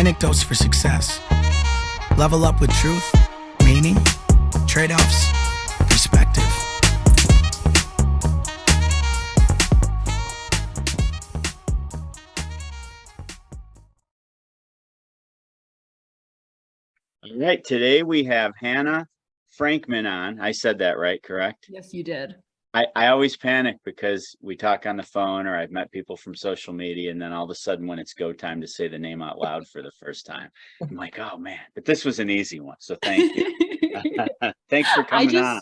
Anecdotes for success. Level up with truth, meaning, trade-offs, perspective. All right, today we have Hannah Frankman on. I said that right, correct? Yes, you did. I always panic because we talk on the phone or I've met people from social media, and then all of a sudden when it's go time to say the name out loud for the first time, I'm like, oh man, but this was an easy one. So thank you. Thanks for coming on.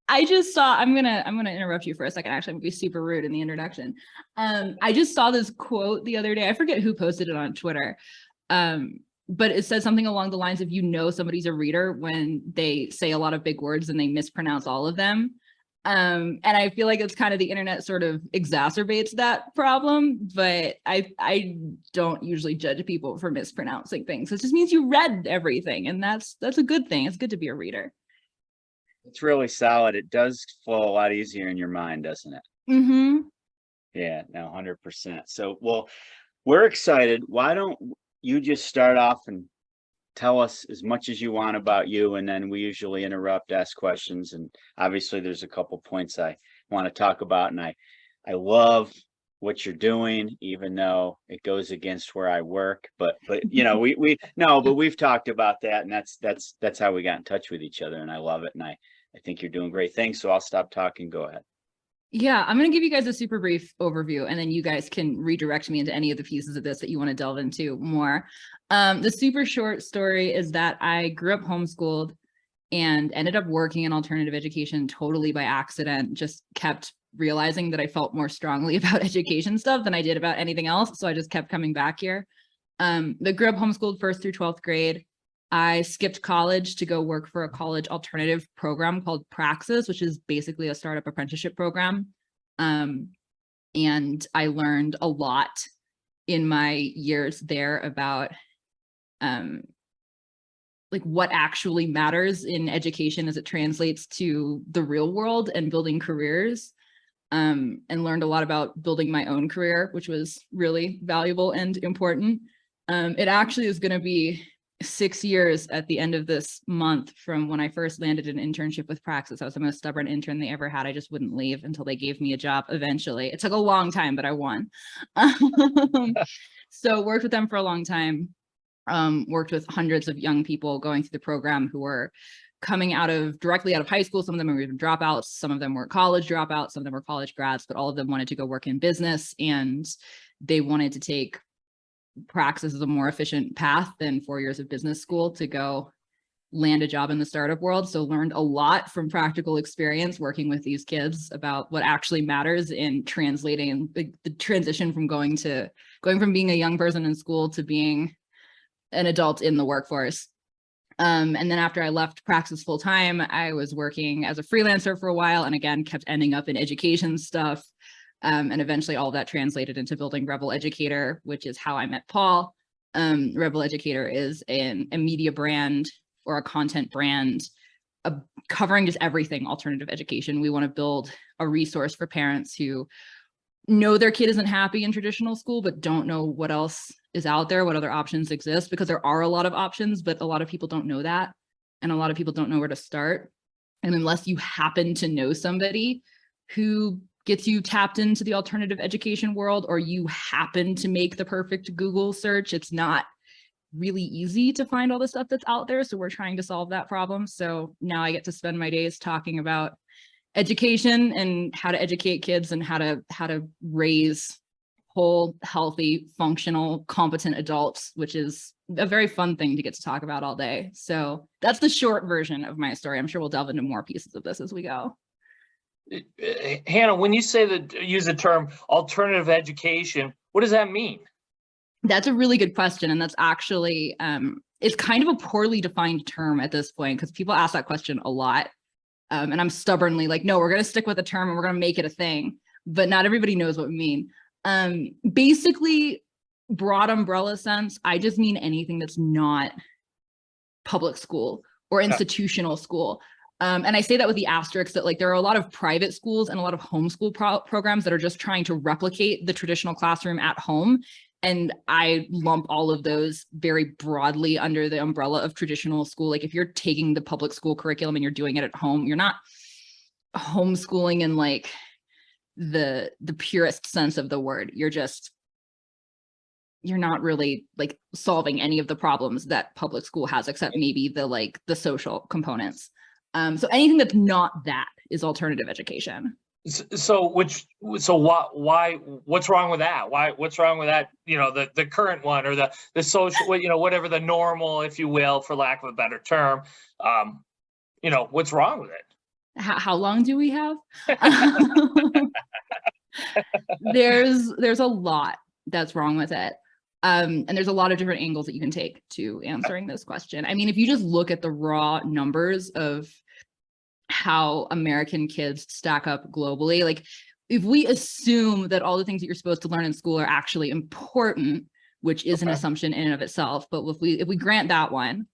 I just saw, I'm gonna interrupt you for a second. Actually, I'm gonna be super rude in the introduction. I just saw this quote the other day. I forget who posted it on Twitter. But it says something along the lines of, you know, somebody's a reader when they say a lot of big words and they mispronounce all of them. And I feel like it's kind of the internet sort of exacerbates that problem, but I don't usually judge people for mispronouncing things. It just means you read everything, and that's a good thing. It's good to be a reader. It's really solid. It does flow a lot easier in your mind, doesn't it? Mm-hmm. Yeah, no, 100%. So, well, we're excited. Why don't you just start off and tell us as much as you want about you, and then we usually interrupt, ask questions, and obviously there's a couple points I want to talk about, and I love what you're doing, even though it goes against where I work. But you know, but we've talked about that, and that's how we got in touch with each other, and I love it, and I think you're doing great things. So I'll stop talking. Go ahead. Yeah, I'm going to give you guys a super brief overview, and then you guys can redirect me into any of the pieces of this that you want to delve into more. The super short story is that I grew up homeschooled and ended up working in alternative education totally by accident. Just kept realizing that I felt more strongly about education stuff than I did about anything else. So I just kept coming back here. I grew up homeschooled 1st through 12th grade. I skipped college to go work for a college alternative program called Praxis, which is basically a startup apprenticeship program. And I learned a lot in my years there about like what actually matters in education as it translates to the real world and building careers, and learned a lot about building my own career, which was really valuable and important. It actually is going to be 6 years at the end of this month from when I first landed an internship with Praxis. I was the most stubborn intern they ever had. I just wouldn't leave until they gave me a job eventually. It took a long time, but I won. So worked with them for a long time. Worked with hundreds of young people going through the program who were coming directly out of high school. Some of them were even dropouts. Some of them were college dropouts. Some of them were college grads, but all of them wanted to go work in business, and they wanted to take Praxis as a more efficient path than 4 years of business school to go land a job in the startup world. So learned a lot from practical experience working with these kids about what actually matters in translating the transition from going from being a young person in school to being an adult in the workforce. And then after I left Praxis full time, I was working as a freelancer for a while, and again, kept ending up in education stuff. And eventually all of that translated into building Rebel Educator, which is how I met Paul. Rebel Educator is a media brand or a content brand covering just everything alternative education. We want to build a resource for parents who know their kid isn't happy in traditional school, but don't know what else is out there, what other options exist, because there are a lot of options, but a lot of people don't know that. And a lot of people don't know where to start. And unless you happen to know somebody who gets you tapped into the alternative education world, or you happen to make the perfect Google search, it's not really easy to find all the stuff that's out there. So we're trying to solve that problem. So now I get to spend my days talking about education and how to educate kids and how to raise whole, healthy, functional, competent adults, which is a very fun thing to get to talk about all day. So that's the short version of my story. I'm sure we'll delve into more pieces of this as we go. Hannah, when you use the term alternative education, what does that mean? That's a really good question. And that's actually, it's kind of a poorly defined term at this point, because people ask that question a lot. And I'm stubbornly like, no, we're going to stick with a term and we're going to make it a thing. But not everybody knows what we mean. Basically, broad umbrella sense, I just mean anything that's not public school or institutional school. And I say that with the asterisk that like there are a lot of private schools and a lot of homeschool programs that are just trying to replicate the traditional classroom at home. And I lump all of those very broadly under the umbrella of traditional school. Like if you're taking the public school curriculum and you're doing it at home, you're not homeschooling in like the purest sense of the word. You're not really like solving any of the problems that public school has, except maybe the social components. So anything that's not that is alternative education. So why, what's wrong with that? What's wrong with that? You know, the current one, or the social, you know, whatever the normal, if you will, for lack of a better term, you know, what's wrong with it? How long do we have? There's a lot that's wrong with it. And there's a lot of different angles that you can take to answering this question. I mean, if you just look at the raw numbers of how American kids stack up globally, like if we assume that all the things that you're supposed to learn in school are actually important, which is an assumption in and of itself, but if we grant that one,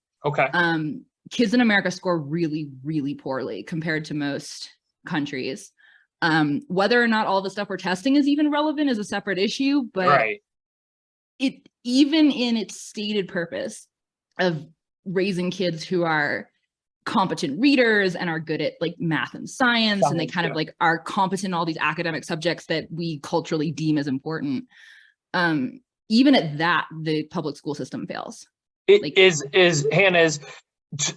kids in America score really, really poorly compared to most countries. Whether or not all the stuff we're testing is even relevant is a separate issue, but it, even in its stated purpose of raising kids who are competent readers and are good at like math and science, and they kind of like are competent in all these academic subjects that we culturally deem as important. Even at that, the public school system fails. Hannah,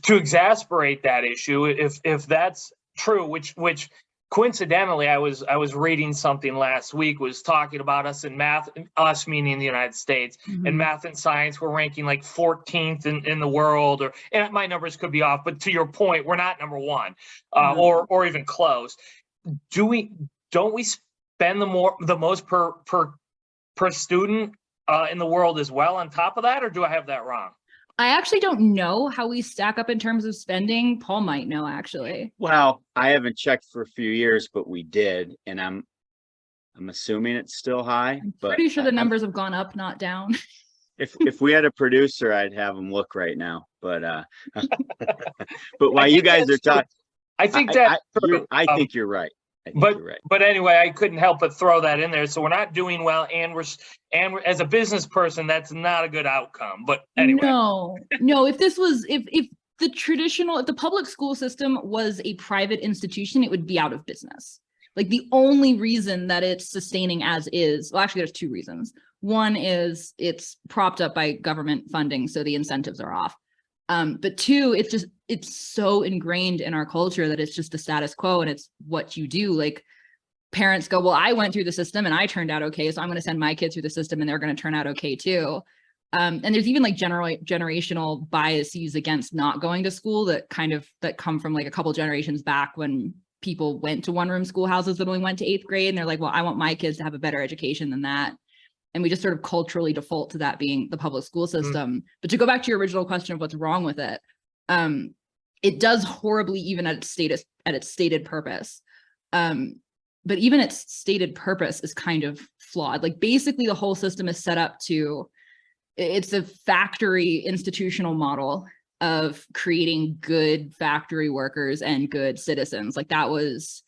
to exasperate that issue, if that's true, which coincidentally, I was reading something last week, was talking about us in math, us meaning the United States, and math and science, we're ranking like 14th in the world, and my numbers could be off, but to your point, we're not number one, or even close. Don't we spend the most per student in the world as well on top of that, or do I have that wrong? I actually don't know how we stack up in terms of spending. Paul might know, actually. Well, I haven't checked for a few years, but we did, and I'm assuming it's still high. But pretty sure the numbers have gone up, not down. If we had a producer, I'd have him look right now. But but while you guys are talking, I think that I think you're right. But anyway, I couldn't help but throw that in there. So we're not doing well, and we're as a business person, that's not a good outcome. But anyway, no. If the public school system was a private institution, it would be out of business. Like the only reason that it's sustaining as is, well, actually, there's two reasons. One is it's propped up by government funding, so the incentives are off. But two, it's so ingrained in our culture that it's just the status quo, and it's what you do. Like parents go, well, I went through the system and I turned out okay, so I'm going to send my kids through the system and they're going to turn out okay too. And there's even like generational biases against not going to school that come from like a couple generations back, when people went to one-room schoolhouses that only went to 8th grade, and they're like, well, I want my kids to have a better education than that. And we just sort of culturally default to that being the public school system. But to go back to your original question of what's wrong with it, it does horribly even at its stated purpose. But even its stated purpose is kind of flawed. Like basically the whole system is set up it's a factory institutional model of creating good factory workers and good citizens. Like that was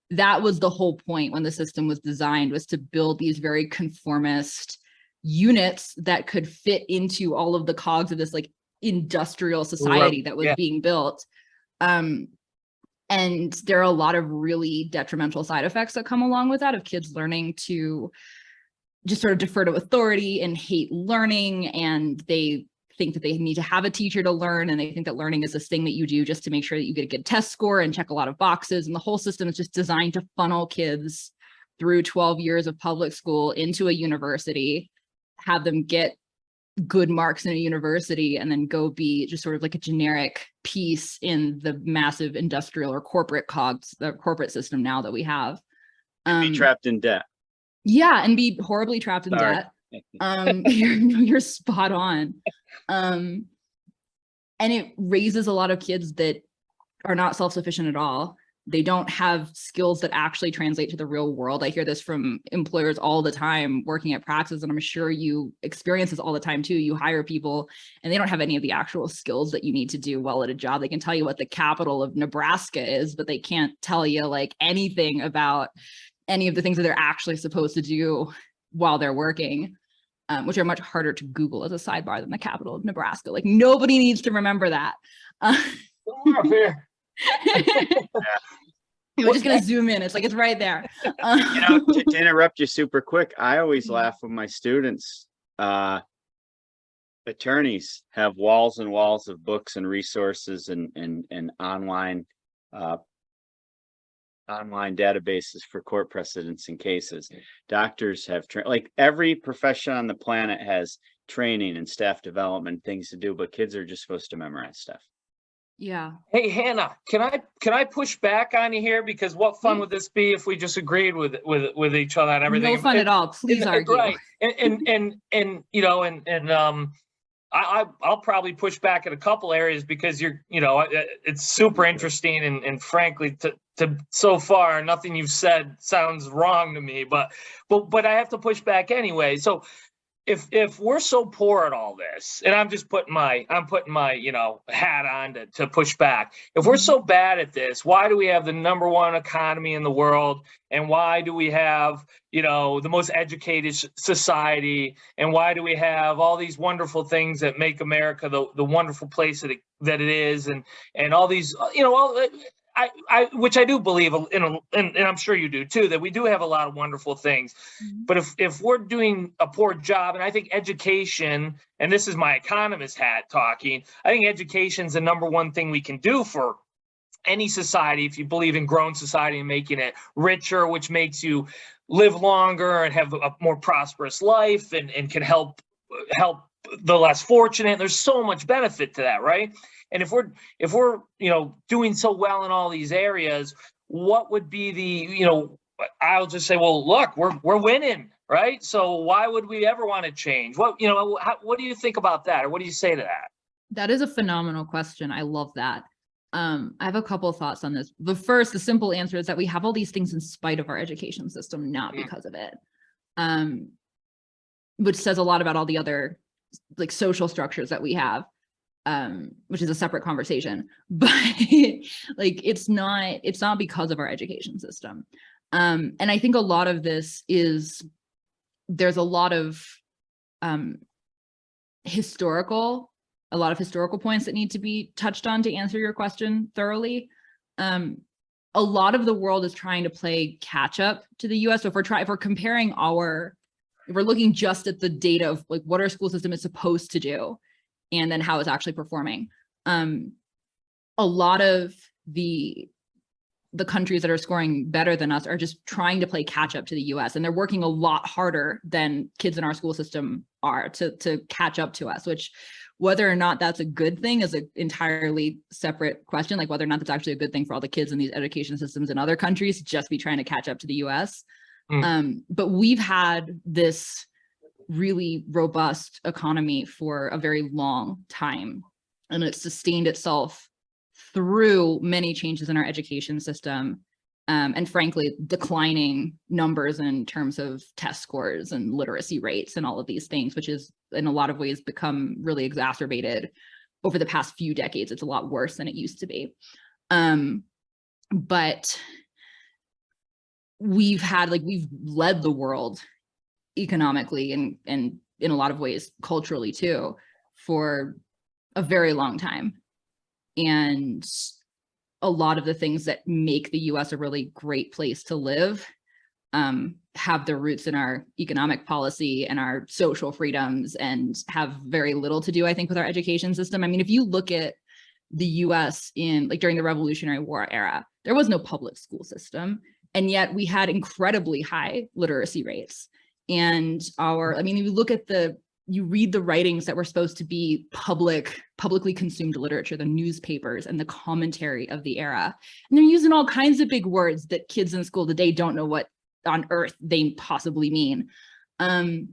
the whole point when the system was designed, was to build these very conformist units that could fit into all of the cogs of this like industrial society that was being built. And there are a lot of really detrimental side effects that come along with that, of kids learning to just sort of defer to authority and hate learning, and they think that they need to have a teacher to learn, and they think that learning is this thing that you do just to make sure that you get a good test score and check a lot of boxes. And the whole system is just designed to funnel kids through 12 years of public school into a university, have them get good marks in a university, and then go be just sort of like a generic piece in the massive industrial or corporate cogs, the corporate system now that we have. Be trapped in debt. Yeah, and be horribly trapped in debt. You're spot on. And it raises a lot of kids that are not self-sufficient at all. They don't have skills that actually translate to the real world. I hear this from employers all the time working at practices, and I'm sure you experience this all the time too. You hire people and they don't have any of the actual skills that you need to do well at a job. They can tell you what the capital of Nebraska is, but they can't tell you like anything about any of the things that they're actually supposed to do while they're working. which are much harder to Google as a sidebar than the capital of Nebraska. Like nobody needs to remember that. Come up here. We're just gonna zoom in. It's like it's right there. To interrupt you super quick, I always laugh when my students, attorneys have walls and walls of books and resources and online databases for court precedents and cases. Doctors have like every profession on the planet has training and staff development things to do, but kids are just supposed to memorize stuff. Yeah. Hey, Hannah, can I push back on you here? Because what fun would this be if we just agreed with each other and everything? No fun at all. Please argue. Right. And you know, I'll probably push back in a couple areas because it's super interesting and frankly to so far nothing you've said sounds wrong to me, but I have to push back anyway. So if we're so poor at all this, and I'm putting my hat on to push back. If we're so bad at this, why do we have the #1 economy in the world? And why do we have, the most educated society? And why do we have all these wonderful things that make America the wonderful place that it is? And all these, which I do believe in, and I'm sure you do too, that we do have a lot of wonderful things. Mm-hmm. But if we're doing a poor job, and I think education, and this is my economist hat talking, I think education is the #1 thing we can do for any society, if you believe in growing society and making it richer, which makes you live longer and have a more prosperous life and can help the less fortunate. There's so much benefit to that, right? And if we're doing so well in all these areas, what would be the I'll just say, well, look, we're winning, right? So why would we ever want to change? What do you think about that, or what do you say to that? That is a phenomenal question. I love that. I have a couple of thoughts on this. The simple answer is that we have all these things in spite of our education system, not because of it, which says a lot about all the other like social structures that we have. Which is a separate conversation, but like it's not because of our education system. And I think a lot of this is there's a lot of historical points that need to be touched on to answer your question thoroughly. A lot of the world is trying to play catch up to the US. So if we're comparing if we're looking just at the data of like what our school system is supposed to do, and then how it's actually performing. A lot of the countries that are scoring better than us are just trying to play catch up to the US, and they're working a lot harder than kids in our school system are to catch up to us, which whether or not that's a good thing is an entirely separate question, like whether or not that's actually a good thing for all the kids in these education systems in other countries, just be trying to catch up to the US. But we've had this really robust economy for a very long time, and it's sustained itself through many changes in our education system, and frankly declining numbers in terms of test scores and literacy rates and all of these things, which is in a lot of ways become really exacerbated over the past few decades. It's a lot worse than it used to be, but we've led the world economically and in a lot of ways culturally too for a very long time. And a lot of the things that make the US a really great place to live have their roots in our economic policy and our social freedoms, and have very little to do, I think, with our education system. I mean, if you look at the US during the Revolutionary War era, there was no public school system, and yet we had incredibly high literacy rates. And you read the writings that were supposed to be publicly consumed literature, the newspapers and the commentary of the era, and they're using all kinds of big words that kids in school today don't know what on earth they possibly mean. They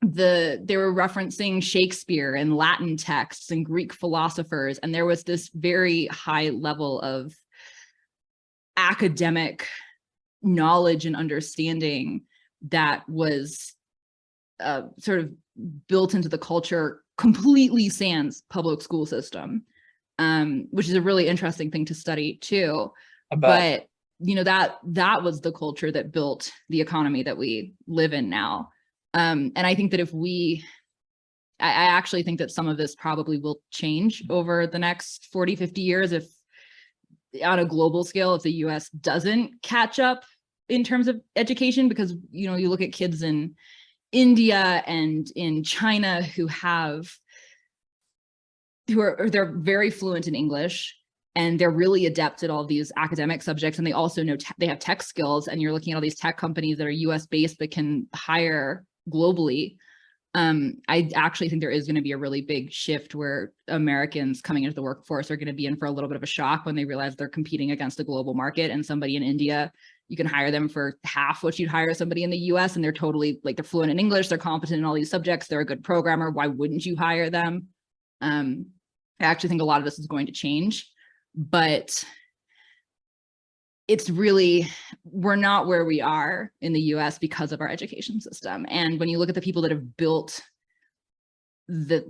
were referencing Shakespeare and Latin texts and Greek philosophers, and there was this very high level of academic knowledge and understanding that was sort of built into the culture completely sans public school system, which is a really interesting thing to study too. But that was the culture that built the economy that we live in now. And I think that I actually think that some of this probably will change over the next 40, 50 years if on a global scale, if the US doesn't catch up in terms of education, because, you know, you look at kids in India and in China they're very fluent in English, and they're really adept at all these academic subjects, and they also know they have tech skills, and you're looking at all these tech companies that are US based but can hire globally. I actually think there is going to be a really big shift where Americans coming into the workforce are going to be in for a little bit of a shock when they realize they're competing against a global market, and somebody in India, you can hire them for half what you'd hire somebody in the US, and they're totally, like, they're fluent in English, they're competent in all these subjects, they're a good programmer. Why wouldn't you hire them? I actually think a lot of this is going to change, but it's really, we're not where we are in the US because of our education system. And when you look at the people that have built the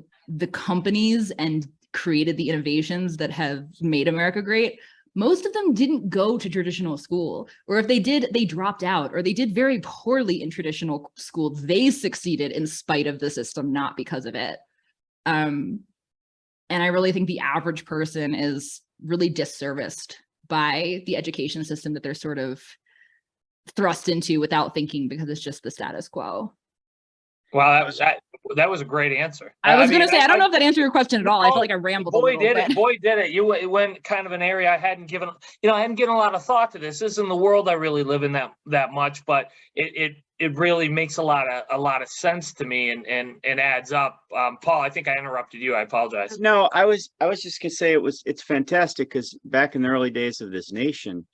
companies and created the innovations that have made America great, most of them didn't go to traditional school, or if they did, they dropped out, or they did very poorly in traditional school. They succeeded in spite of the system, not because of it. And I really think the average person is really disserviced by the education system that they're sort of thrust into without thinking, because it's just the status quo. Well, that was a great answer. I was going to say, I don't know if that answered your question at all. I feel like I rambled a little bit. Boy, did it. You went kind of an area I hadn't given a lot of thought to this. This isn't the world I really live in that much, but it really makes a lot of sense to me and adds up. Paul, I think I interrupted you. I apologize. No, I was just gonna say it's fantastic, because back in the early days of this nation,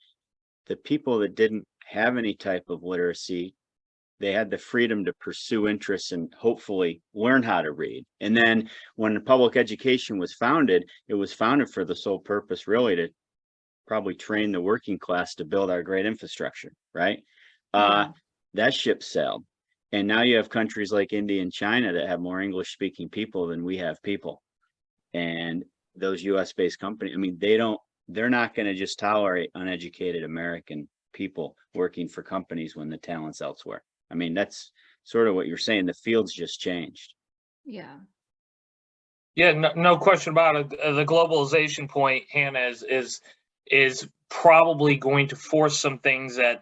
the people that didn't have any type of literacy, they had the freedom to pursue interests and hopefully learn how to read. And then when public education was founded, it was founded for the sole purpose, really, to probably train the working class to build our great infrastructure, right? That ship sailed. And now you have countries like India and China that have more English speaking people than we have people. And those US based companies, I mean, they're not going to just tolerate uneducated American people working for companies when the talent's elsewhere. I mean, that's sort of what you're saying. The field's just changed. Yeah. Yeah, no question about it. The globalization point, Hannah, is probably going to force some things that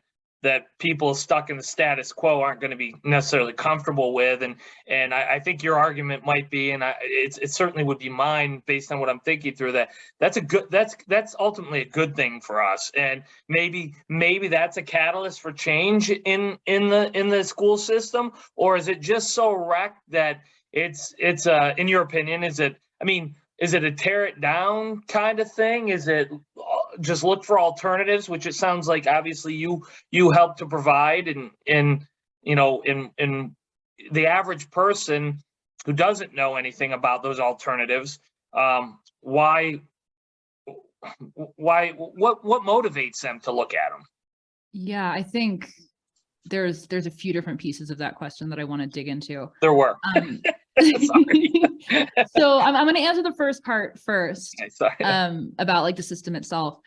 people stuck in the status quo aren't going to be necessarily comfortable with. And I think your argument might be, and it certainly would be mine based on what I'm thinking through, that's ultimately a good thing for us. And maybe that's a catalyst for change in the school system, or is it just so wrecked that it's in your opinion, is it a tear it down kind of thing? Is it just look for alternatives, which it sounds like obviously you help to provide, and the average person who doesn't know anything about those alternatives, what motivates them to look at them? Yeah, I think there's a few different pieces of that question that I want to dig into. There were. So I'm going to answer the first part first, Sorry. About like the system itself.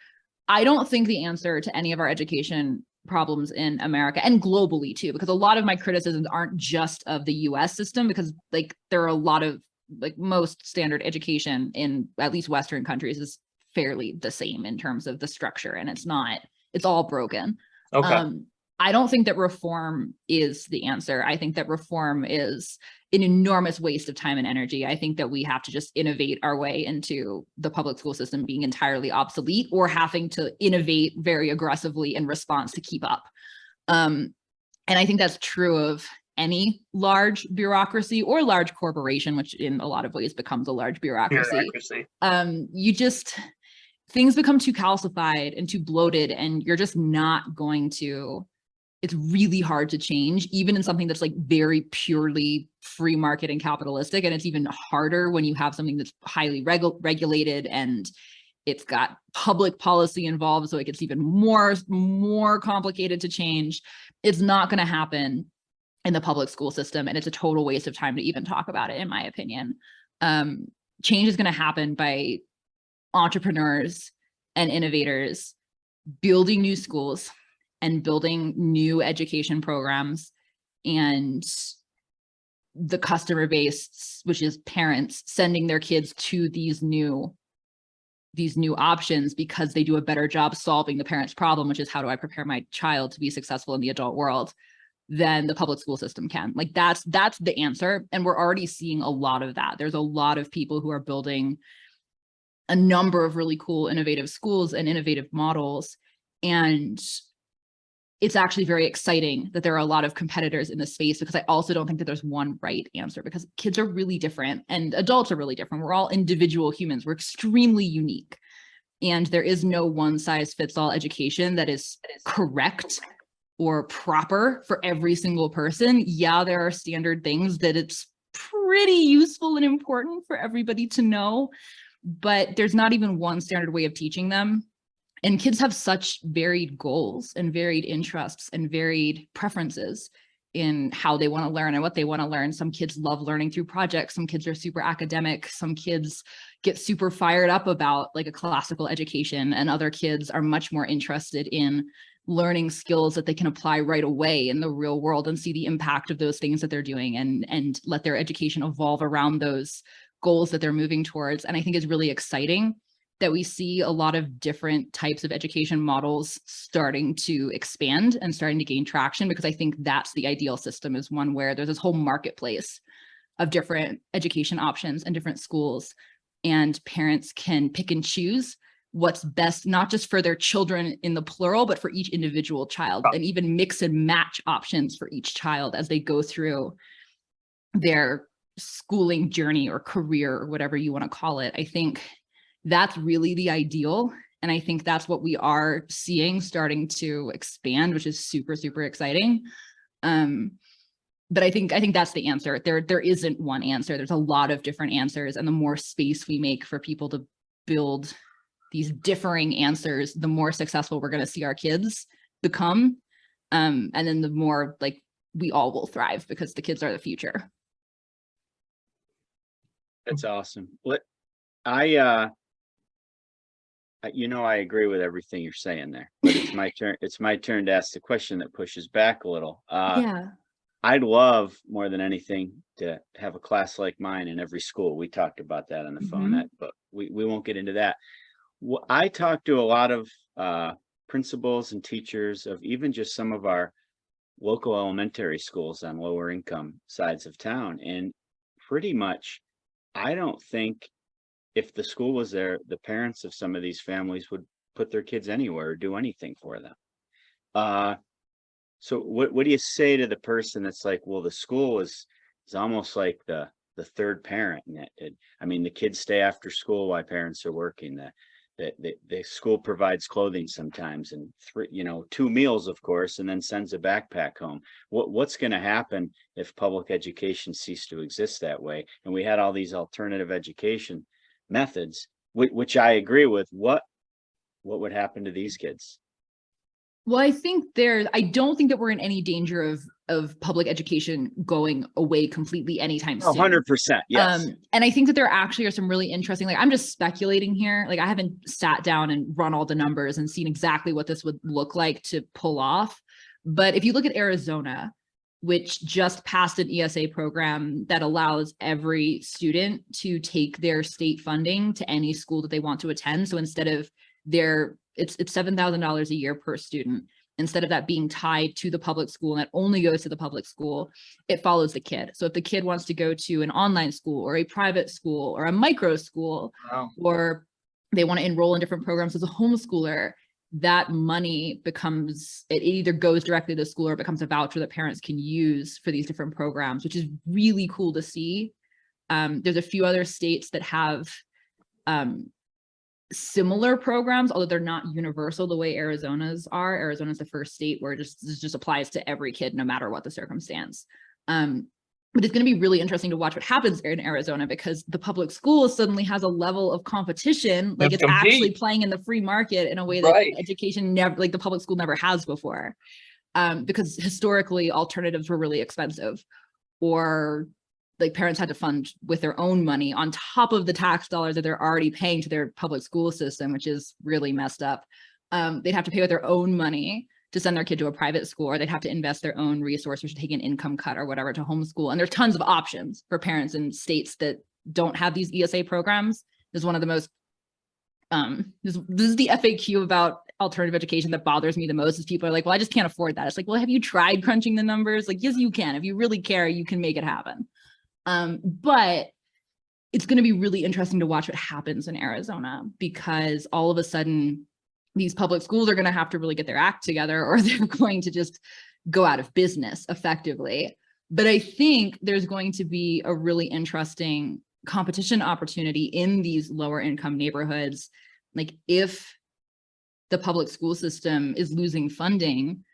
I don't think the answer to any of our education problems in America, and globally too, because a lot of my criticisms aren't just of the US system, because like there are a lot of, like, most standard education in at least Western countries is fairly the same in terms of the structure, and it's all broken. Okay. I don't think that reform is the answer. I think that reform is an enormous waste of time and energy. I think that we have to just innovate our way into the public school system being entirely obsolete, or having to innovate very aggressively in response to keep up. And I think that's true of any large bureaucracy or large corporation, which in a lot of ways becomes a large bureaucracy. Things become too calcified and too bloated, and you're just not going to, it's really hard to change, even in something that's like very purely free market and capitalistic. And it's even harder when you have something that's highly regulated and it's got public policy involved. So it gets even more complicated to change. It's not going to happen in the public school system. And it's a total waste of time to even talk about it, in my opinion. Change is going to happen by entrepreneurs and innovators building new schools and building new education programs and the customer base, which is parents, sending their kids to these new options because they do a better job solving the parent's problem, which is how do I prepare my child to be successful in the adult world, than the public school system can. Like that's the answer. And we're already seeing a lot of that. There's a lot of people who are building a number of really cool, innovative schools and innovative models. And it's actually very exciting that there are a lot of competitors in this space, because I also don't think that there's one right answer, because kids are really different and adults are really different. We're all individual humans. We're extremely unique. And there is no one size fits all education that is correct or proper for every single person. Yeah, there are standard things that it's pretty useful and important for everybody to know, but there's not even one standard way of teaching them. And kids have such varied goals and varied interests and varied preferences in how they want to learn and what they want to learn. Some kids love learning through projects. Some kids are super academic. Some kids get super fired up about like a classical education, and other kids are much more interested in learning skills that they can apply right away in the real world and see the impact of those things that they're doing, and let their education evolve around those goals that they're moving towards. And I think it's really exciting that we see a lot of different types of education models starting to expand and starting to gain traction, because I think that's the ideal system, is one where there's this whole marketplace of different education options and different schools, and parents can pick and choose what's best, not just for their children in the plural, but for each individual child, and even mix and match options for each child as they go through their schooling journey or career or whatever you want to call it. I think that's really the ideal. And I think that's what we are seeing starting to expand, which is super, super exciting. But I think that's the answer. There isn't one answer. There's a lot of different answers. And the more space we make for people to build these differing answers, the more successful we're going to see our kids become. And then the more like we all will thrive, because the kids are the future. That's awesome. I agree with everything you're saying there, but it's my turn. It's my turn to ask the question that pushes back a little. Yeah. I'd love more than anything to have a class like mine in every school. We talked about that on the phone, but we won't get into that. I talked to a lot of principals and teachers of even just some of our local elementary schools on lower income sides of town, and pretty much, I don't think if the school was there, the parents of some of these families would put their kids anywhere or do anything for them. So what do you say to the person that's like, well, the school is almost like the third parent. I mean, the kids stay after school while parents are working. The school provides clothing sometimes, and 2 meals, of course, and then sends a backpack home. What's going to happen if public education ceased to exist that way, and we had all these alternative education methods, which I agree with? What would happen to these kids? Well, I don't think that we're in any danger of public education going away completely anytime soon. 100%, yes. And I think that there actually are some really interesting, like I'm just speculating here. Like I haven't sat down and run all the numbers and seen exactly what this would look like to pull off. But if you look at Arizona, which just passed an ESA program that allows every student to take their state funding to any school that they want to attend. So instead of it's $7,000 a year per student. Instead of that being tied to the public school, and that only goes to the public school, it follows the kid. So if the kid wants to go to an online school or a private school or a micro school, or they want to enroll in different programs as a homeschooler, that money it either goes directly to the school or it becomes a voucher that parents can use for these different programs, which is really cool to see. There's a few other states that have similar programs, although they're not universal the way Arizona's are. Arizona's the first state where this just applies to every kid, no matter what the circumstance. But it's going to be really interesting to watch what happens in Arizona, because the public school suddenly has a level of competition, like it's actually playing in the free market in a way that education never, like the public school never has before. Because historically alternatives were really expensive, or like parents had to fund with their own money on top of the tax dollars that they're already paying to their public school system, which is really messed up. They'd have to pay with their own money to send their kid to a private school, or they'd have to invest their own resources to take an income cut or whatever to homeschool. And there's tons of options for parents in states that don't have these ESA programs. This is one of the most, this is the FAQ about alternative education that bothers me the most, is people are like, well, I just can't afford that. It's like, well, have you tried crunching the numbers? Like, yes, you can. If you really care, you can make it happen. But it's going to be really interesting to watch what happens in Arizona, because all of a sudden these public schools are going to have to really get their act together, or they're going to just go out of business effectively. But I think there's going to be a really interesting competition opportunity in these lower income neighborhoods. Like, if the public school system is losing funding,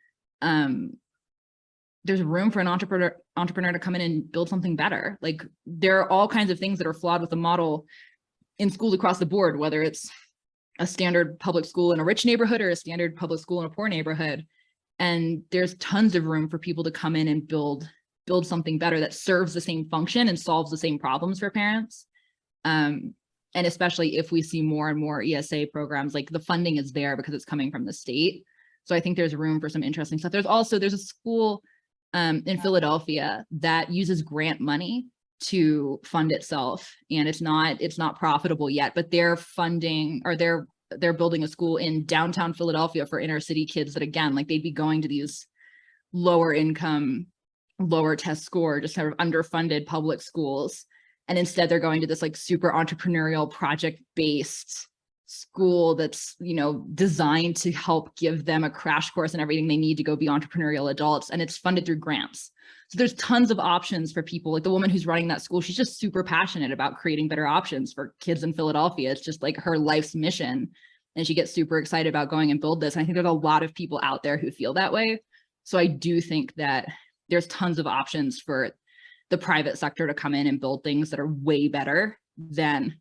there's room for an entrepreneur to come in and build something better. Like, there are all kinds of things that are flawed with the model in schools across the board, whether it's a standard public school in a rich neighborhood or a standard public school in a poor neighborhood. And there's tons of room for people to come in and build something better that serves the same function and solves the same problems for parents. And especially if we see more and more ESA programs, like, the funding is there because it's coming from the state. So I think there's room for some interesting stuff. There's a school in Philadelphia that uses grant money to fund itself, and it's not profitable yet, but they're funding, or they're building a school in downtown Philadelphia for inner city kids that, again, like, they'd be going to these lower income, lower test score, just sort of underfunded public schools. And instead they're going to this like super entrepreneurial project-based school that's, you know, designed to help give them a crash course and everything they need to go be entrepreneurial adults. And it's funded through grants. So there's tons of options for people. Like, the woman who's running that school, she's just super passionate about creating better options for kids in Philadelphia. It's just like her life's mission. And she gets super excited about going and build this. And I think there's a lot of people out there who feel that way. So I do think that there's tons of options for the private sector to come in and build things that are way better than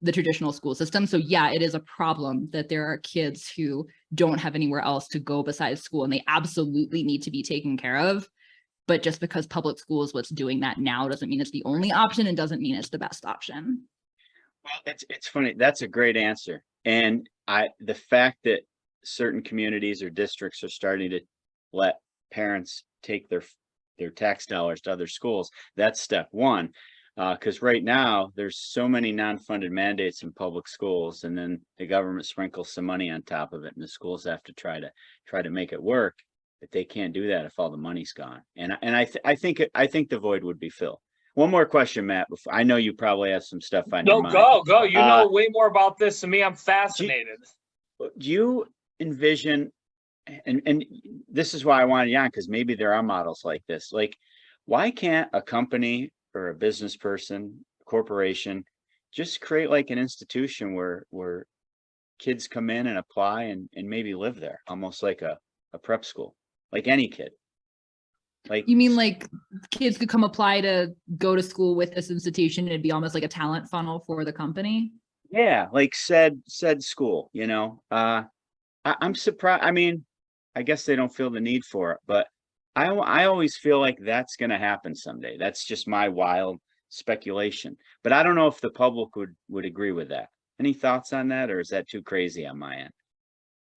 the traditional school system. So yeah, it is a problem that there are kids who don't have anywhere else to go besides school, and they absolutely need to be taken care of. But just because public school is what's doing that now doesn't mean it's the only option, and doesn't mean it's the best option. Well, it's funny. That's a great answer. And the fact that certain communities or districts are starting to let parents take their tax dollars to other schools, that's step one. Because right now there's so many non-funded mandates in public schools, and then the government sprinkles some money on top of it, and the schools have to try to make it work. But they can't do that if all the money's gone. And I think the void would be filled. One more question, Matt. I know you probably have some stuff on your mind. Go. You know way more about this than me. I'm fascinated. Do you envision, and this is why I wanted you on, because maybe there are models like this. Like, why can't a company or a business person, corporation, just create like an institution where kids come in and apply and maybe live there, almost like a prep school, like any kid? Like, you mean like kids could come apply to go to school with this institution? It'd be almost like a talent funnel for the company. Yeah, like said school, you know. I'm surprised. I mean, I guess they don't feel the need for it, but I always feel like that's going to happen someday. That's just my wild speculation, but I don't know if the public would agree with that. Any thoughts on that, or is that too crazy on my end?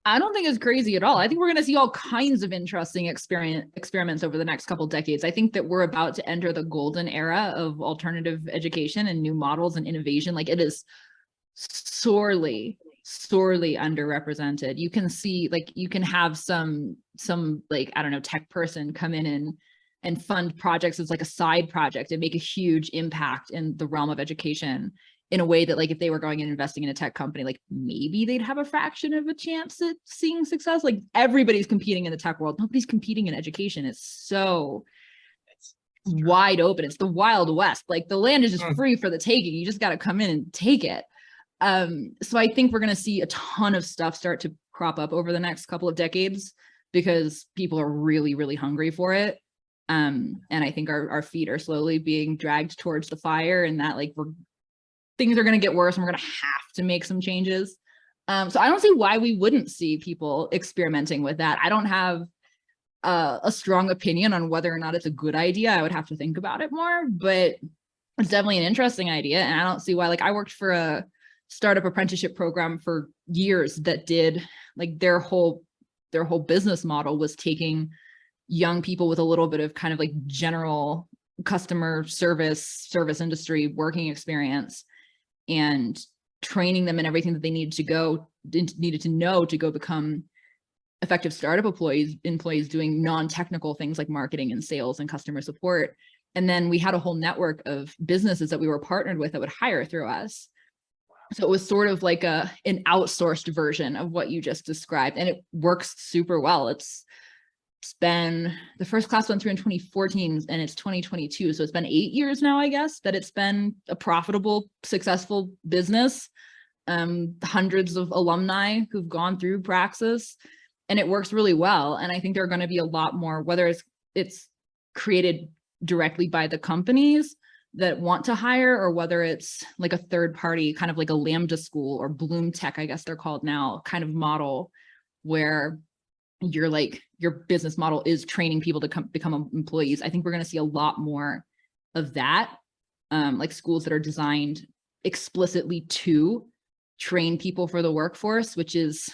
I don't think it's crazy at all. I think we're going to see all kinds of interesting experiments over the next couple of decades. I think that we're about to enter the golden era of alternative education and new models and innovation. Like, it is sorely underrepresented. You can see, like, you can have some like, I don't know, tech person come in and fund projects as like a side project and make a huge impact in the realm of education in a way that, like, if they were going and investing in a tech company, like, maybe they'd have a fraction of a chance at seeing success. Like, everybody's competing in the tech world. Nobody's competing in education. It's so wide open. It's the Wild West. Like, the land is just free for the taking. You just got to come in and take it. So I think we're going to see a ton of stuff start to crop up over the next couple of decades, because people are really, really hungry for it. And I think our feet are slowly being dragged towards the fire, and that, like, things are going to get worse and we're going to have to make some changes. So I don't see why we wouldn't see people experimenting with that. I don't have a strong opinion on whether or not it's a good idea. I would have to think about it more, but it's definitely an interesting idea. And I don't see why. Like, I worked for a startup apprenticeship program for years that did, like, their whole their whole business model was taking young people with a little bit of kind of like general customer service industry working experience and training them in everything that they needed to know to go become effective startup employees doing non-technical things like marketing and sales and customer support. And then we had a whole network of businesses that we were partnered with that would hire through us. So it was sort of like an outsourced version of what you just described. And it works super well. It's been, the first class went through in 2014 and it's 2022. So it's been 8 years now, I guess, that it's been a profitable, successful business. Hundreds of alumni who've gone through Praxis, and it works really well. And I think there are going to be a lot more, whether it's created directly by the companies that want to hire, or whether it's like a third party, kind of like a Lambda school or Bloom Tech, I guess they're called now, kind of model where you're like, your business model is training people to become employees. I think we're going to see a lot more of that, like schools that are designed explicitly to train people for the workforce, which is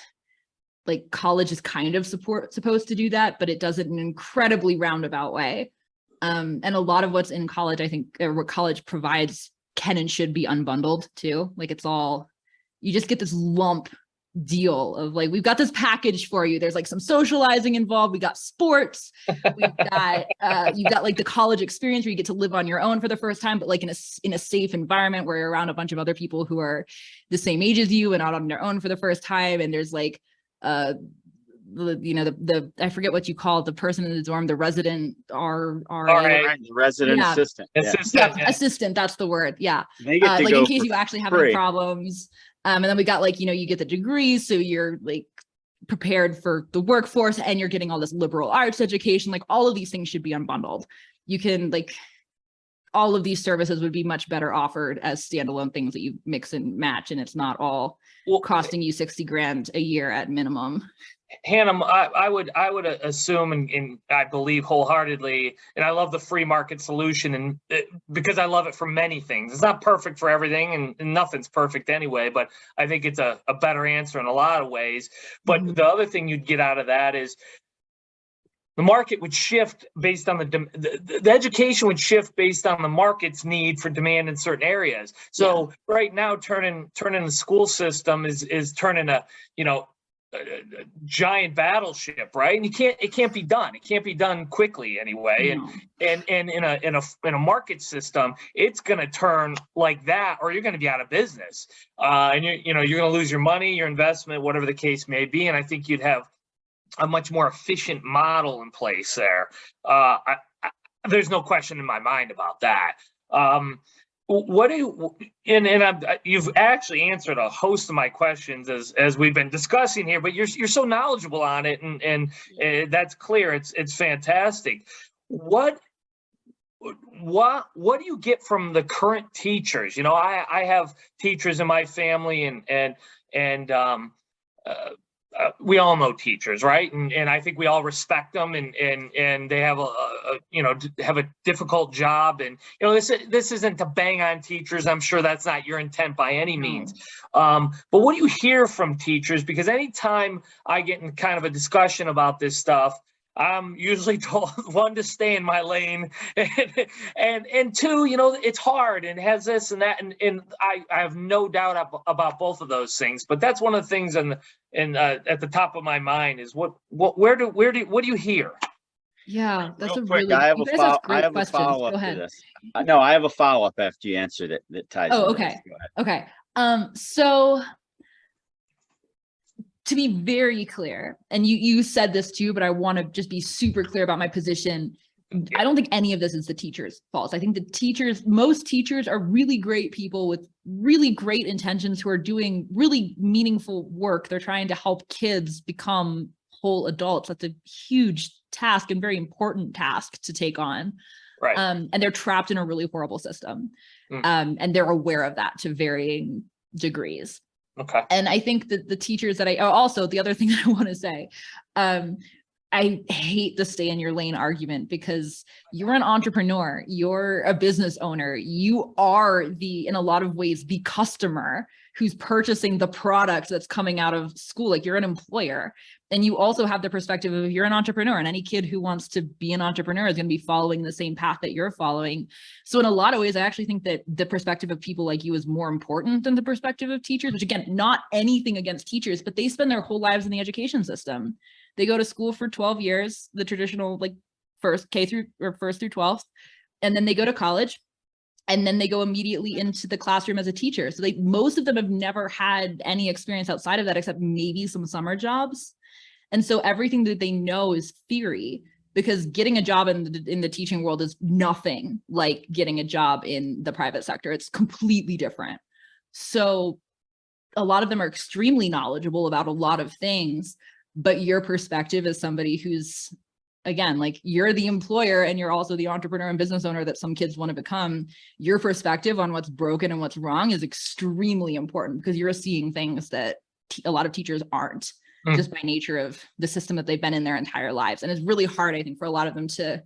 like college is kind of supposed to do that, but it does it in an incredibly roundabout way. And a lot of what's in college, I think, or what college provides can and should be unbundled too. Like it's all, you just get this lump deal of like, we've got this package for you. There's like some socializing involved. We got sports. We've got, you've got like the college experience where you get to live on your own for the first time, but like in a safe environment where you're around a bunch of other people who are the same age as you and out on their own for the first time. And there's like, you know, the I forget what you call the person in the dorm, the resident resident assistant. Assistant, that's the word. Yeah. They get to like go in case you actually have any problems. And then we got like, you know, you get the degrees, so you're like prepared for the workforce and you're getting all this liberal arts education. Like all of these things should be unbundled. You can like, all of these services would be much better offered as standalone things that you mix and match, and it's not all costing you 60 grand a year at minimum. Hannah, I would assume and I believe wholeheartedly, and I love the free market solution, and because I love it for many things. It's not perfect for everything, and nothing's perfect anyway, but I think it's a better answer in a lot of ways. But the other thing you'd get out of that is the market would shift based on the education would shift based on the market's need for demand in certain areas. So right now, turning the school system is turning a giant battleship, right? And it can't be done. It can't be done quickly anyway. No. And in a market system, it's going to turn like that, or you're going to be out of business. And you're going to lose your money, your investment, whatever the case may be. And I think you'd have a much more efficient model in place there. There's no question in my mind about that. You've actually answered a host of my questions as we've been discussing here, but you're so knowledgeable on it, and that's clear. It's fantastic. What do you get from the current teachers? You know, I have teachers in my family, and we all know teachers, right? And I think we all respect them, and they have have a difficult job. And this isn't to bang on teachers. I'm sure that's not your intent by any means. But what do you hear from teachers? Because anytime I get in kind of a discussion about this stuff, I'm usually told, one, to stay in my lane, and two, it's hard and has this and that, and I have no doubt about both of those things. But that's one of the things at the top of my mind is what do you hear? Yeah, that's Real a quick, really. I have a follow-up to this. No, I have a follow-up after you answered it that ties. Oh, okay. Okay. So, to be very clear, and you said this too, but I want to just be super clear about my position. I don't think any of this is the teacher's fault. I think most teachers are really great people with really great intentions who are doing really meaningful work. They're trying to help kids become whole adults. That's a huge task and very important task to take on. Right. And they're trapped in a really horrible system. And they're aware of that to varying degrees. Okay. And I think that the teachers that also the other thing that I want to say, I hate the stay in your lane argument, because you're an entrepreneur, you're a business owner, you are in a lot of ways, the customer who's purchasing the product that's coming out of school. Like, you're an employer. And you also have the perspective of, you're an entrepreneur, and any kid who wants to be an entrepreneur is going to be following the same path that you're following. So in a lot of ways, I actually think that the perspective of people like you is more important than the perspective of teachers, which, again, not anything against teachers, but they spend their whole lives in the education system. They go to school for 12 years, the traditional, like, first through 12th, and then they go to college, and then they go immediately into the classroom as a teacher. So most of them have never had any experience outside of that, except maybe some summer jobs. And so everything that they know is theory, because getting a job in the teaching world is nothing like getting a job in the private sector. It's completely different. So a lot of them are extremely knowledgeable about a lot of things, but your perspective as somebody who's, again, like, you're the employer and you're also the entrepreneur and business owner that some kids want to become. Your perspective on what's broken and what's wrong is extremely important, because you're seeing things that a lot of teachers aren't, just by nature of the system that they've been in their entire lives. And it's really hard, I think, for a lot of them to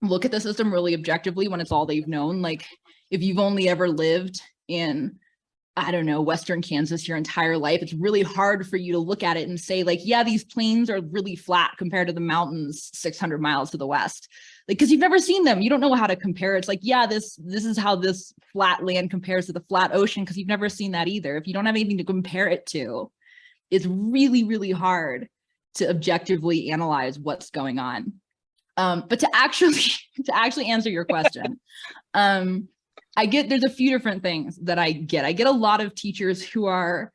look at the system really objectively when it's all they've known. Like, if you've only ever lived in, I don't know, Western Kansas your entire life, it's really hard for you to look at it and say, like, yeah, these plains are really flat compared to the mountains 600 miles to the west. Like, because you've never seen them. You don't know how to compare. It's like, yeah, this is how this flat land compares to the flat ocean, because you've never seen that either. If you don't have anything to compare it to, it's really, really hard to objectively analyze what's going on. But to actually answer your question, there's a few different things that I get. I get a lot of teachers who are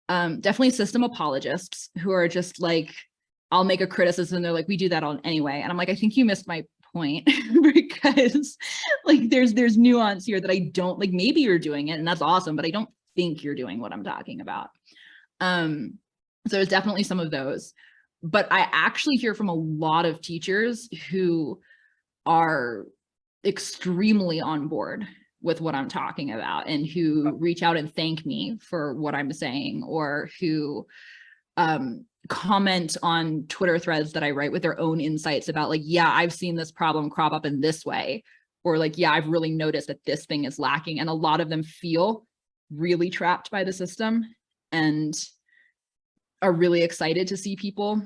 definitely system apologists, who are just like, I'll make a criticism, and they're like, we do that all anyway. And I'm like, I think you missed my point, because, like, there's nuance here that I don't like. Maybe you're doing it and that's awesome, but I don't think you're doing what I'm talking about. So there's definitely some of those, but I actually hear from a lot of teachers who are extremely on board with what I'm talking about, and who reach out and thank me for what I'm saying, or who comment on Twitter threads that I write with their own insights about, like, yeah, I've seen this problem crop up in this way, or like, yeah, I've really noticed that this thing is lacking. And a lot of them feel really trapped by the system and are really excited to see people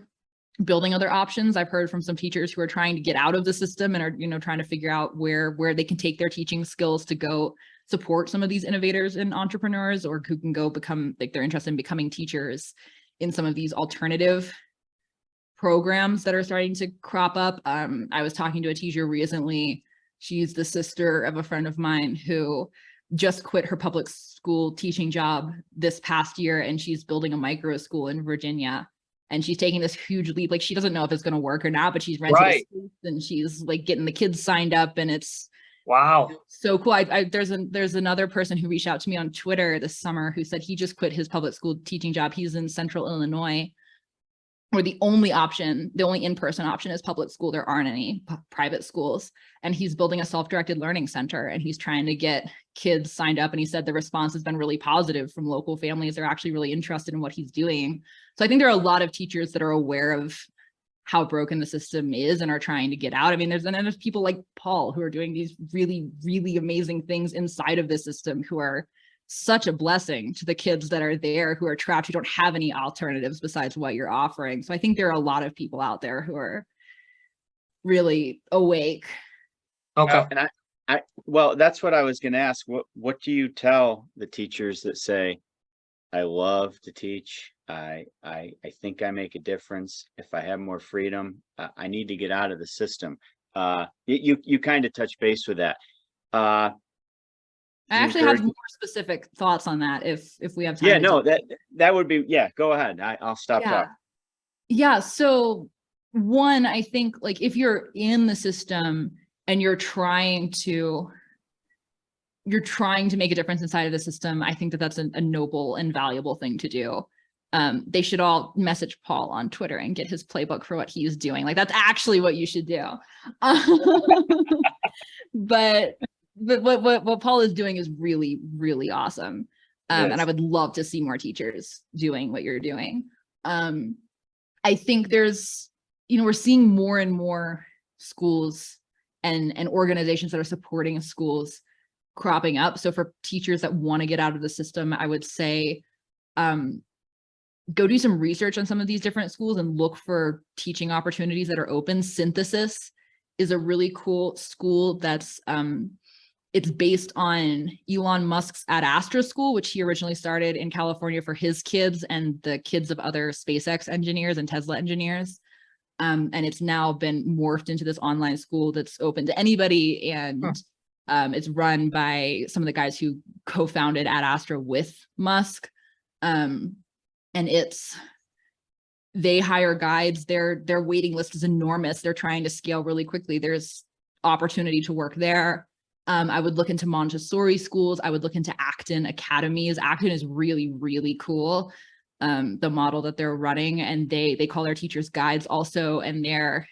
building other options. I've heard from some teachers who are trying to get out of the system and are, trying to figure out where they can take their teaching skills to go support some of these innovators and entrepreneurs, or who can go become, like, they're interested in becoming teachers in some of these alternative programs that are starting to crop up. I was talking to a teacher recently. She's the sister of a friend of mine who just quit her public school teaching job this past year, and she's building a micro school in Virginia. And she's taking this huge leap. Like, she doesn't know if it's going to work or not, but she's rented a space, and she's like getting the kids signed up, and it's wow, so cool. There's another person who reached out to me on Twitter this summer who said he just quit his public school teaching job. He's in Central Illinois, where the only in-person option is public school. There aren't any private schools. And he's building a self-directed learning center, and he's trying to get kids signed up. And he said the response has been really positive from local families. They're actually really interested in what he's doing. So I think there are a lot of teachers that are aware of how broken the system is and are trying to get out. I mean, there's people like Paul who are doing these really, really amazing things inside of the system, who are such a blessing to the kids that are there, who are trapped, who don't have any alternatives besides what you're offering. So I think there are a lot of people out there who are really awake. Okay. And well, that's what I was going to ask. What do you tell the teachers that say, I love to teach, I think I make a difference. If I have more freedom, I need to get out of the system. You kind of touch base with that. I actually have more specific thoughts on that if we have time. Yeah, no, that would be, yeah, go ahead. I'll stop talking. Yeah. So one, I think, like, if you're in the system and you're trying to make a difference inside of the system, I think that that's a noble and valuable thing to do. They should all message Paul on Twitter and get his playbook for what he's doing. Like, that's actually what you should do. But what Paul is doing is really, really awesome. Yes. And I would love to see more teachers doing what you're doing. I think there's we're seeing more and more schools and organizations that are supporting schools cropping up. So for teachers that want to get out of the system, I would say, go do some research on some of these different schools and look for teaching opportunities that are open. Synthesis is a really cool school that's, it's based on Elon Musk's Ad Astra school, which he originally started in California for his kids and the kids of other SpaceX engineers and Tesla engineers. And it's now been morphed into this online school that's open to anybody. And it's run by some of the guys who co-founded Ad Astra with Musk. And they hire guides. Their waiting list is enormous. They're trying to scale really quickly. There's opportunity to work there. I would look into Montessori schools. I would look into Acton academies. Acton is really, really cool. The model that they're running, and they call their teachers guides also. And there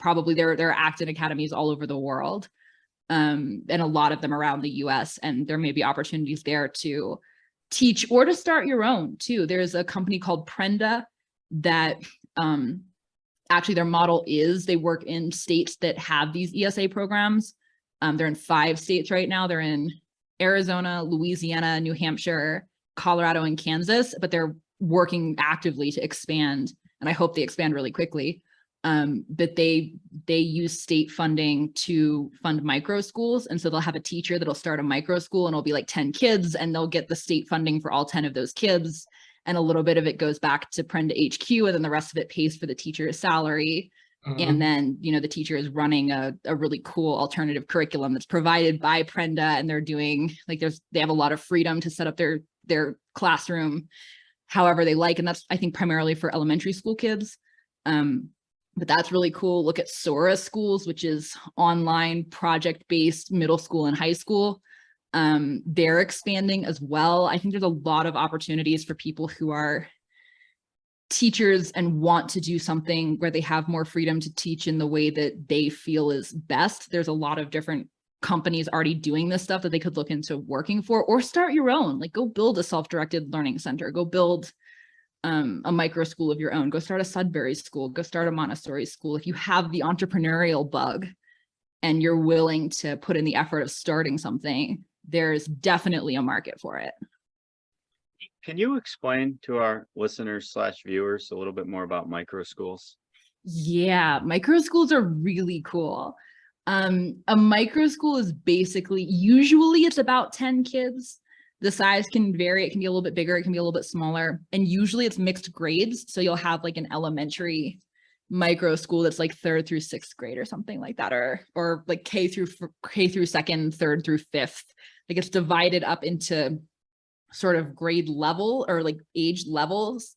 are Acton academies all over the world. And a lot of them around the US, and there may be opportunities there to teach or to start your own too. There's a company called Prenda that actually their model is they work in states that have these ESA programs. They're in 5 states right now. They're in Arizona, Louisiana, New Hampshire, Colorado, and Kansas, but they're working actively to expand. And I hope they expand really quickly. But they use state funding to fund micro schools. And so they'll have a teacher that'll start a micro school and it'll be like 10 kids, and they'll get the state funding for all 10 of those kids. And a little bit of it goes back to Prenda HQ, and then the rest of it pays for the teacher's salary. And then, the teacher is running a really cool alternative curriculum that's provided by Prenda, and they're doing they have a lot of freedom to set up their classroom however they like. And that's, I think, primarily for elementary school kids. But that's really cool. Look at Sora schools, which is online project-based middle school and high school. They're expanding as well. I think there's a lot of opportunities for people who are teachers and want to do something where they have more freedom to teach in the way that they feel is best. There's a lot of different companies already doing this stuff that they could look into working for, or start your own. Like, go build a self-directed learning center, go build a micro school of your own, go start a Sudbury school, go start a Montessori school. If you have the entrepreneurial bug and you're willing to put in the effort of starting something, there's definitely a market for it. Can you explain to our listeners / viewers a little bit more about micro schools? Yeah, micro schools are really cool. A micro school is basically, usually it's about 10 kids. The size can vary. It can be a little bit bigger. It can be a little bit smaller. And usually it's mixed grades. So you'll have like an elementary micro school that's like 3rd through 6th grade or something like that, or like K through 2nd, 3rd through 5th. Like, it's divided up into sort of grade level or like age levels,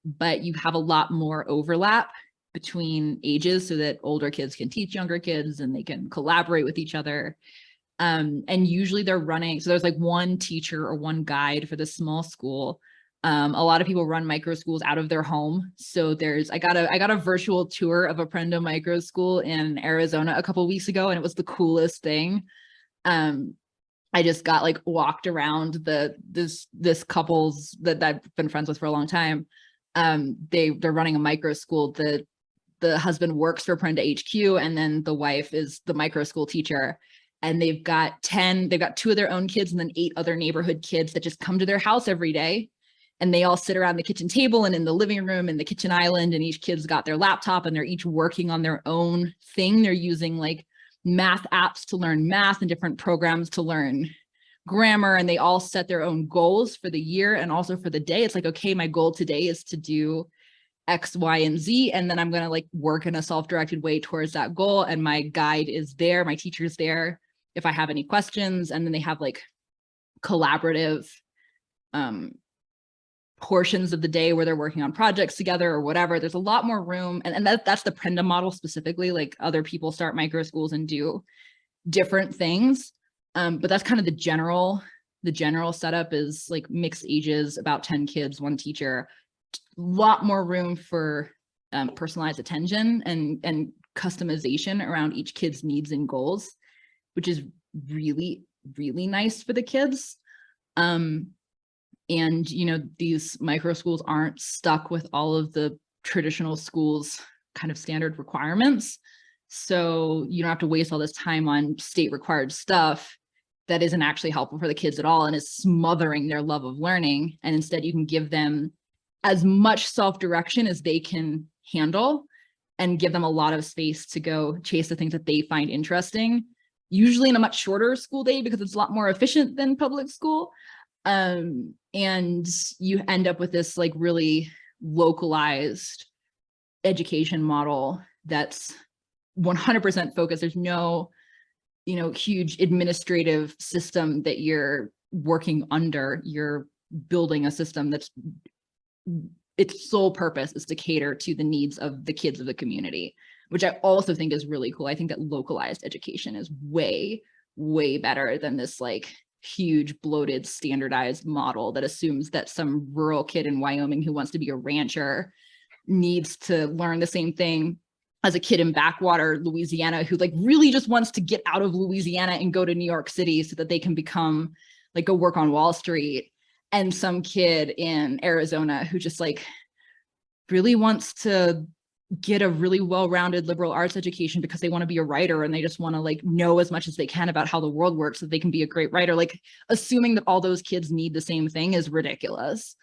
but you have a lot more overlap between ages so that older kids can teach younger kids and they can collaborate with each other. And usually they're running, so there's like one teacher or one guide for this small school. A lot of people run micro schools out of their home. So I got a virtual tour of a Prenda micro school in Arizona a couple of weeks ago, and it was the coolest thing. I just got like walked around this couple's that I've been friends with for a long time. They're running a micro school. The husband works for Prenda HQ, and then the wife is the micro school teacher. And they've got 2 of their own kids and then 8 other neighborhood kids that just come to their house every day. And they all sit around the kitchen table and in the living room and the kitchen island, and each kid's got their laptop and they're each working on their own thing. They're using like math apps to learn math and different programs to learn grammar, and they all set their own goals for the year and also for the day. It's like, okay, my goal today is to do X, Y, and Z, and then I'm going to like work in a self-directed way towards that goal. And my guide is there, my teacher's there if I have any questions. And then they have like collaborative portions of the day where they're working on projects together or whatever. There's a lot more room. And that's the Prenda model specifically. Like, other people start micro schools and do different things. But that's kind of the general setup is like mixed ages, about 10 kids, 1 teacher, a lot more room for personalized attention and customization around each kid's needs and goals, which is really, really nice for the kids. And, these micro schools aren't stuck with all of the traditional schools kind of standard requirements. So you don't have to waste all this time on state required stuff that isn't actually helpful for the kids at all and is smothering their love of learning. And instead you can give them as much self-direction as they can handle and give them a lot of space to go chase the things that they find interesting, usually in a much shorter school day because it's a lot more efficient than public school. And you end up with this like really localized education model that's 100% focused. There's no, huge administrative system that you're working under. You're building a system that's its sole purpose is to cater to the needs of the kids of the community, which I also think is really cool. I think that localized education is way, way better than this like huge bloated standardized model that assumes that some rural kid in Wyoming who wants to be a rancher needs to learn the same thing as a kid in backwater Louisiana who like really just wants to get out of Louisiana and go to New York City so that they can become like go work on Wall Street, and some kid in Arizona who just like really wants to get a really well-rounded liberal arts education because they want to be a writer and they just want to like know as much as they can about how the world works so they can be a great writer. Like assuming that all those kids need the same thing is ridiculous.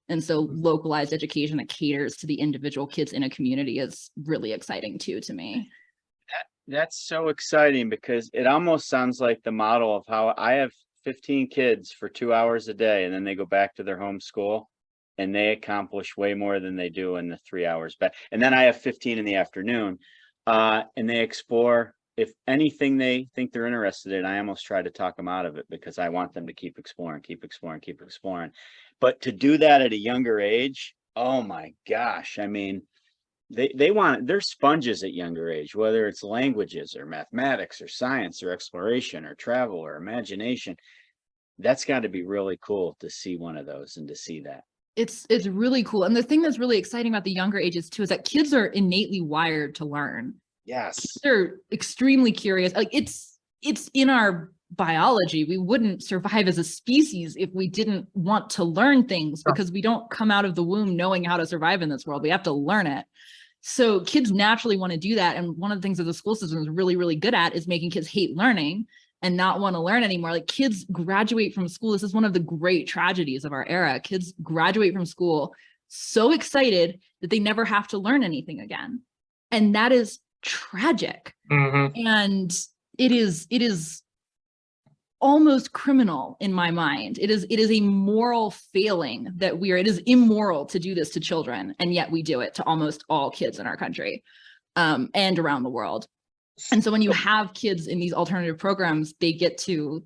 And so localized education that caters to the individual kids in a community is really exciting too, to me. That's so exciting because it almost sounds like the model of how I have 15 kids for 2 hours a day and then they go back to their home school and they accomplish way more than they do in the 3 hours back. And then I have 15 in the afternoon and they explore if anything they think they're interested in. I almost try to talk them out of it because I want them to keep exploring. But to do that at a younger age, oh my gosh. I mean, they're sponges at younger age, whether it's languages or mathematics or science or exploration or travel or imagination. That's got to be really cool to see one of those and to see that. It's really cool. And the thing that's really exciting about the younger ages too is that kids are innately wired to learn. Yes. They're extremely curious. Like it's in our biology. We wouldn't survive as a species if we didn't want to learn things because we don't come out of the womb knowing how to survive in this world. We have to learn it. So kids naturally want to do that. And one of the things that the school system is really, really good at is making kids hate learning and not want to learn anymore. Like kids graduate from school. This is one of the great tragedies of our era. Kids graduate from school so excited that they never have to learn anything again. And that is tragic. Mm-hmm. And it is almost criminal in my mind. It is a moral failing that it is immoral to do this to children. And yet we do it to almost all kids in our country and around the world. And so when you have kids in these alternative programs, they get to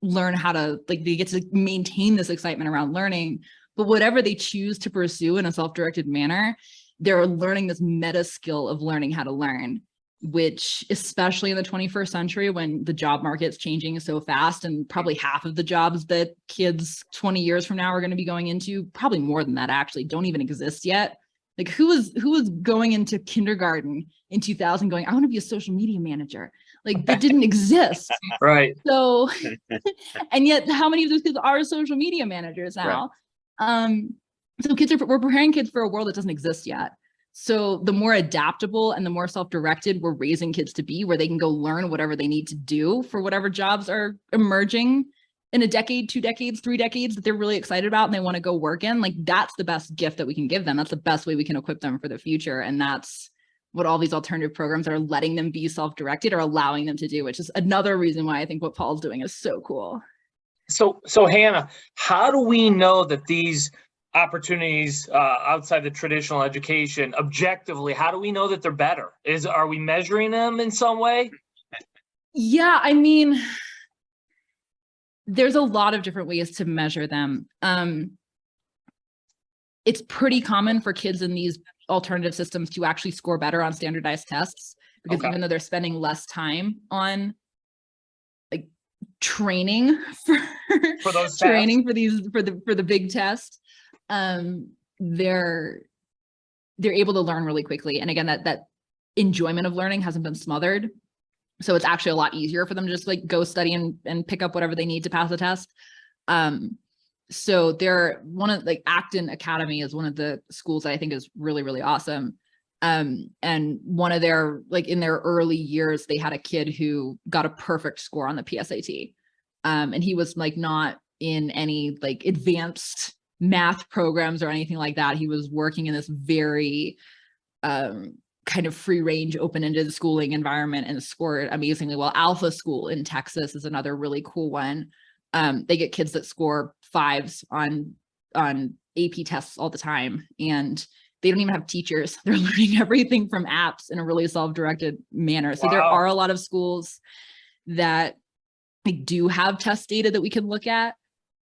learn how to, they get to maintain this excitement around learning, but whatever they choose to pursue in a self-directed manner, they're learning this meta skill of learning how to learn, which especially in the 21st century, when the job market's changing so fast and probably half of the jobs that kids 20 years from now are going to be going into, probably more than that actually, don't even exist yet. Like who was going into kindergarten in 2000 going, I want to be a social media manager. Like that didn't exist. Right. So, and yet how many of those kids are social media managers now? Right. So we're preparing kids for a world that doesn't exist yet. So the more adaptable and the more self-directed we're raising kids to be, where they can go learn whatever they need to do for whatever jobs are emerging in a decade, 2 decades, 3 decades that they're really excited about and they want to go work in, like that's the best gift that we can give them. That's the best way we can equip them for the future. And that's what all these alternative programs are letting them be self-directed or allowing them to do, which is another reason why I think what Paul's doing is so cool. So Hannah, how do we know that these opportunities outside the traditional education, objectively, how do we know that they're better? Are we measuring them in some way? Yeah, I mean, there's a lot of different ways to measure them. It's pretty common for kids in these alternative systems to actually score better on standardized tests because even though they're spending less time on like training for those training tests. for the big test, they're able to learn really quickly. And again, that enjoyment of learning hasn't been smothered. So it's actually a lot easier for them to just like go study and pick up whatever they need to pass the test. So they're Acton Academy is one of the schools that I think is really, really awesome. And one of their, like in their early years, they had a kid who got a perfect score on the PSAT. And he was like not in any like advanced math programs or anything like that. He was working in this very kind of free range, open-ended schooling environment and scored amazingly well. Alpha School in Texas is another really cool one. They get kids that score 5s on AP tests all the time, and they don't even have teachers. They're learning everything from apps in a really self-directed manner. So there are a lot of schools that do have test data that we can look at.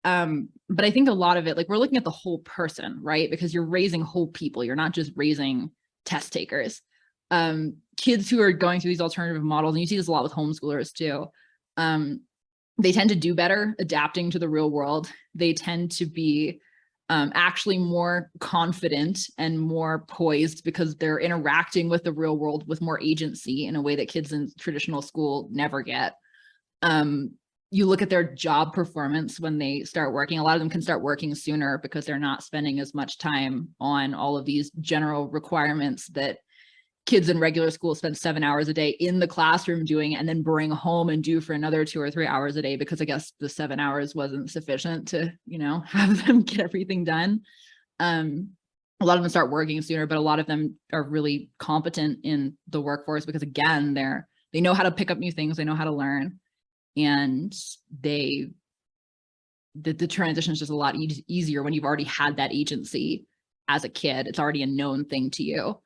But I think a lot of it, like we're looking at the whole person, right? Because you're raising whole people. You're not just raising test takers. Kids who are going through these alternative models, and you see this a lot with homeschoolers too, they tend to do better adapting to the real world. They tend to be actually more confident and more poised because they're interacting with the real world with more agency in a way that kids in traditional school never get. You look at their job performance when they start working. A lot of them can start working sooner because they're not spending as much time on all of these general requirements that kids in regular school spend 7 hours a day in the classroom doing, and then bring home and do for another 2 or 3 hours a day, because I guess the 7 hours wasn't sufficient to, you know, have them get everything done. A lot of them start working sooner, but a lot of them are really competent in the workforce because, again, they know how to pick up new things, they know how to learn, and the transition is just a lot easier when you've already had that agency as a kid. It's already a known thing to you.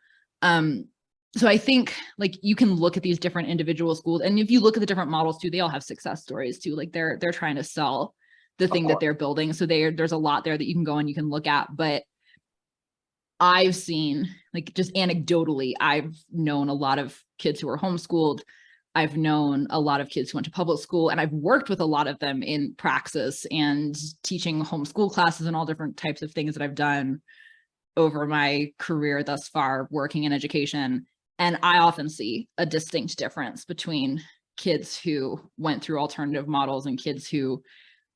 So I think like you can look at these different individual schools, and if you look at the different models too, they all have success stories too. Like they're trying to sell the thing that they're building. So there's a lot there that you can go and you can look at. But I've seen, like, just anecdotally, I've known a lot of kids who are homeschooled. I've known a lot of kids who went to public school, and I've worked with a lot of them in praxis and teaching homeschool classes and all different types of things that I've done over my career thus far working in education. And I often see a distinct difference between kids who went through alternative models and kids who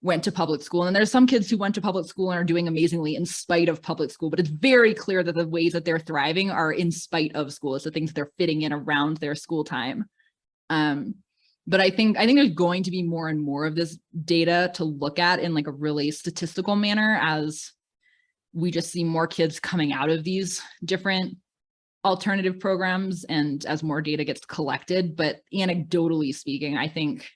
went to public school. And there's some kids who went to public school and are doing amazingly in spite of public school, but it's very clear that the ways that they're thriving are in spite of school. It's the things that they're fitting in around their school time. But I think there's going to be more and more of this data to look at in like a really statistical manner as we just see more kids coming out of these different alternative programs and as more data gets collected. But anecdotally speaking, I think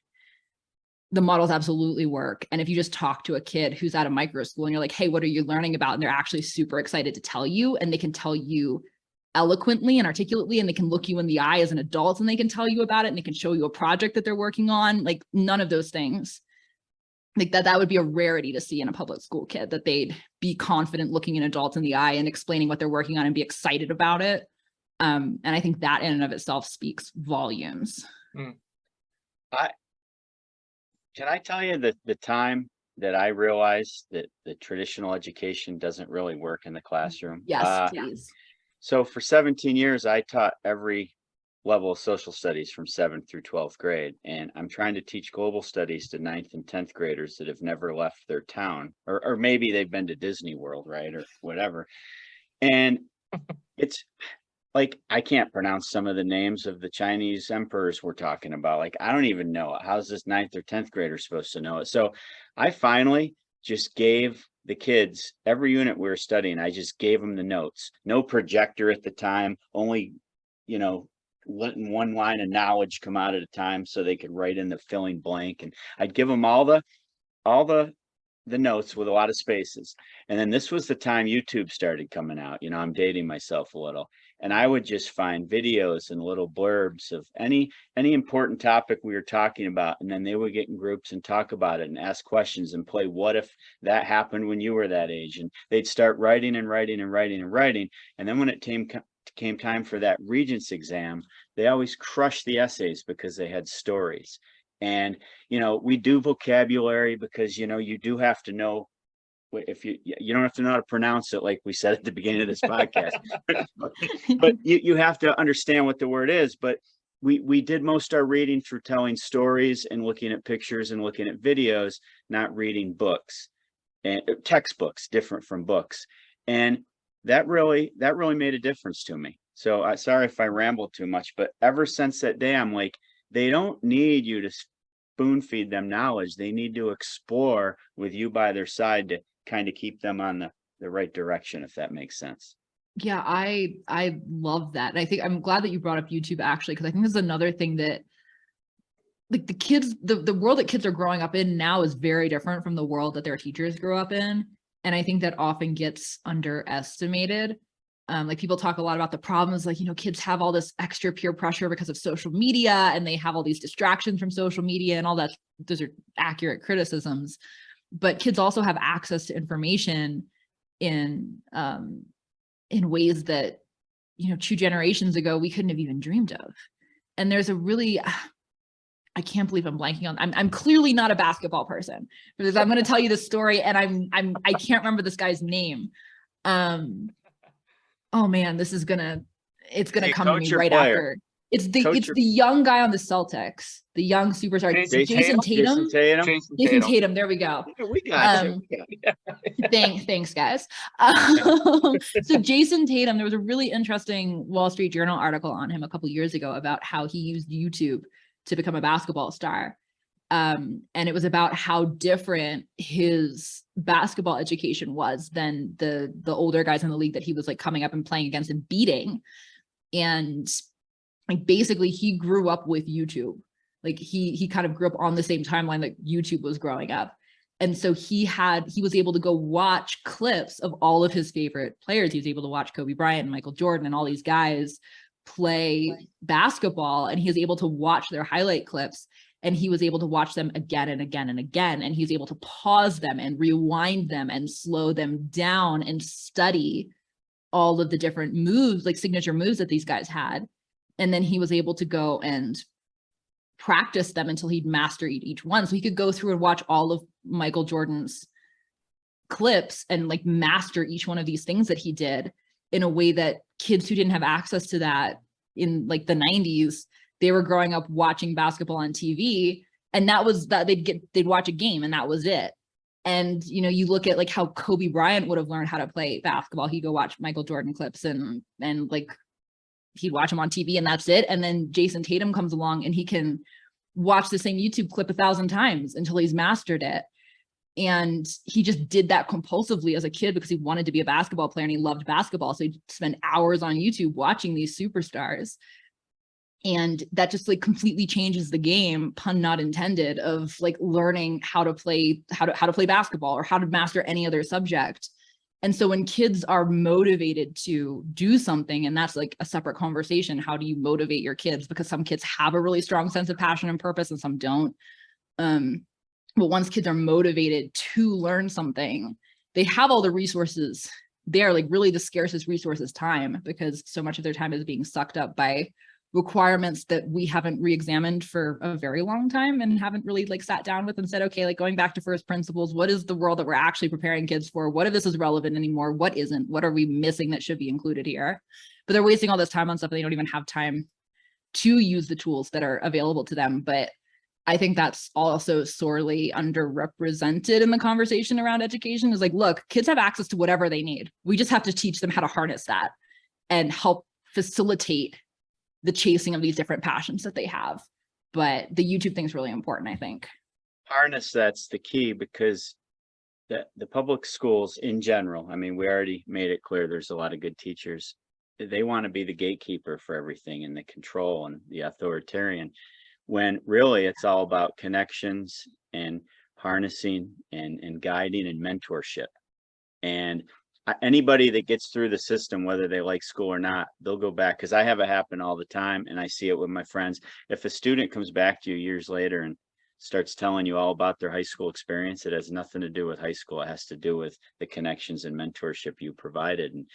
the models absolutely work. And if you just talk to a kid who's at a micro school and you're like, hey, what are you learning about? And they're actually super excited to tell you, and they can tell you eloquently and articulately, and they can look you in the eye as an adult and they can tell you about it, and they can show you a project that they're working on. Like none of those things, like that would be a rarity to see in a public school kid, that they'd be confident looking an adult in the eye and explaining what they're working on and be excited about it. And I think that in and of itself speaks volumes. Can I tell you the time that I realized that the traditional education doesn't really work in the classroom? Yes, please. So for 17 years, I taught every level of social studies from 7th through 12th grade. And I'm trying to teach global studies to 9th and 10th graders that have never left their town, or maybe they've been to Disney World, right? Or whatever. And it's like, I can't pronounce some of the names of the Chinese emperors we're talking about. Like, I don't even know it. How's this 9th or 10th grader supposed to know it? So I finally just gave the kids every unit we were studying. I just gave them the notes. No projector at the time, only, you know, letting one line of knowledge come out at a time so they could write in the filling blank. And I'd give them all the notes with a lot of spaces. And then this was the time YouTube started coming out. You know, I'm dating myself a little. And I would just find videos and little blurbs of any important topic we were talking about. And then they would get in groups and talk about it and ask questions and play what if that happened when you were that age. And they'd start writing and writing and writing and writing. And then when it came time for that Regents exam, they always crushed the essays because they had stories. And, you know, we do vocabulary because, you know, you do have to know, if you don't have to know how to pronounce it, like we said at the beginning of this podcast, but you have to understand what the word is. But we did most our reading through telling stories and looking at pictures and looking at videos, not reading books and textbooks different from books. And that really made a difference to me. So sorry if I ramble too much, but ever since that day, I'm like, they don't need you to spoon feed them knowledge. They need to explore with you by their side to kind of keep them on the right direction, if that makes sense. Yeah, I love that. And I think I'm glad that you brought up YouTube actually, because I think this is another thing that like the kids, the world that kids are growing up in now is very different from the world that their teachers grew up in. And I think that often gets underestimated. Like people talk a lot about the problems, like, you know, kids have all this extra peer pressure because of social media and they have all these distractions from social media and all that. Those are accurate criticisms, but kids also have access to information in ways that, you know, 2 generations ago, we couldn't have even dreamed of. And there's a really, I can't believe I'm blanking on, I'm clearly not a basketball person because I'm going to tell you the story and I can't remember this guy's name. Oh man, it's gonna come to me right after. It's the young guy on the Celtics, the young superstar, Jason Tatum. Jason Tatum. There we go. Yeah, we got you. Thanks, guys. So Jason Tatum, there was a really interesting Wall Street Journal article on him a couple years ago about how he used YouTube to become a basketball star. And it was about how different his basketball education was than the older guys in the league that he was like coming up and playing against and beating. And like basically he grew up with YouTube. Like he kind of grew up on the same timeline that YouTube was growing up. And so he was able to go watch clips of all of his favorite players. He was able to watch Kobe Bryant and Michael Jordan and all these guys play basketball, and he was able to watch their highlight clips. And he was able to watch them again and again and again. And he's able to pause them and rewind them and slow them down and study all of the different moves, like signature moves that these guys had. And then he was able to go and practice them until he'd mastered each one. So he could go through and watch all of Michael Jordan's clips and like master each one of these things that he did in a way that kids who didn't have access to that in like the 90s, they were growing up watching basketball on TV, and that was that they'd watch a game and that was it. And, you know, you look at like how Kobe Bryant would have learned how to play basketball. He'd go watch Michael Jordan clips and like he'd watch him on TV and that's it. And then Jason Tatum comes along and he can watch the same YouTube clip 1,000 times until he's mastered it. And he just did that compulsively as a kid because he wanted to be a basketball player and he loved basketball. So he'd spend hours on YouTube watching these superstars. And that just like completely changes the game, pun not intended, of like learning how to play basketball or how to master any other subject. And so when kids are motivated to do something, and that's like a separate conversation, how do you motivate your kids? Because some kids have a really strong sense of passion and purpose and some don't. But once kids are motivated to learn something, they have all the resources there. Like really the scarcest resource is time, because so much of their time is being sucked up by requirements that we haven't re-examined for a very long time and haven't really like sat down with and said, okay, like going back to first principles, what is the world that we're actually preparing kids for? What if this is relevant anymore? What isn't? What are we missing that should be included here? But they're wasting all this time on stuff and they don't even have time to use the tools that are available to them. But I think that's also sorely underrepresented in the conversation around education, is like, look, kids have access to whatever they need. We just have to teach them how to harness that and help facilitate the chasing of these different passions that they have. But the YouTube thing is really important, I think. Harness, that's the key, because the public schools in general, I mean, we already made it clear there's a lot of good teachers. They want to be the gatekeeper for everything and the control and the authoritarian, when really it's all about connections and harnessing and guiding and mentorship. And anybody that gets through the system, whether they like school or not, they'll go back, because I have it happen all the time and I see it with my friends. If a student comes back to you years later and starts telling you all about their high school experience, it has nothing to do with high school. It has to do with the connections and mentorship you provided. And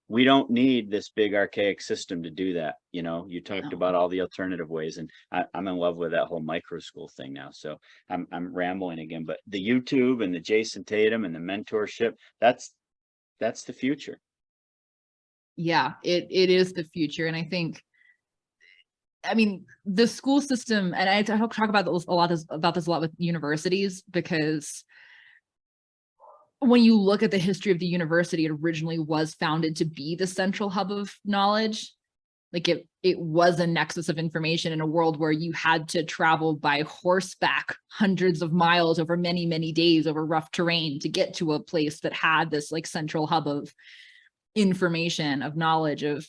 we don't need this big archaic system to do that. You know, you talked about all the alternative ways, and I'm in love with that whole micro school thing now. So I'm rambling again, but the YouTube and the Jason Tatum and the mentorship, that's the future. Yeah, it is the future. And I think, I mean, the school system, and I talk about this a lot with universities, because when you look at the history of the university, it originally was founded to be the central hub of knowledge. Like it was a nexus of information in a world where you had to travel by horseback hundreds of miles over many, many days over rough terrain to get to a place that had this like central hub of information, of knowledge, of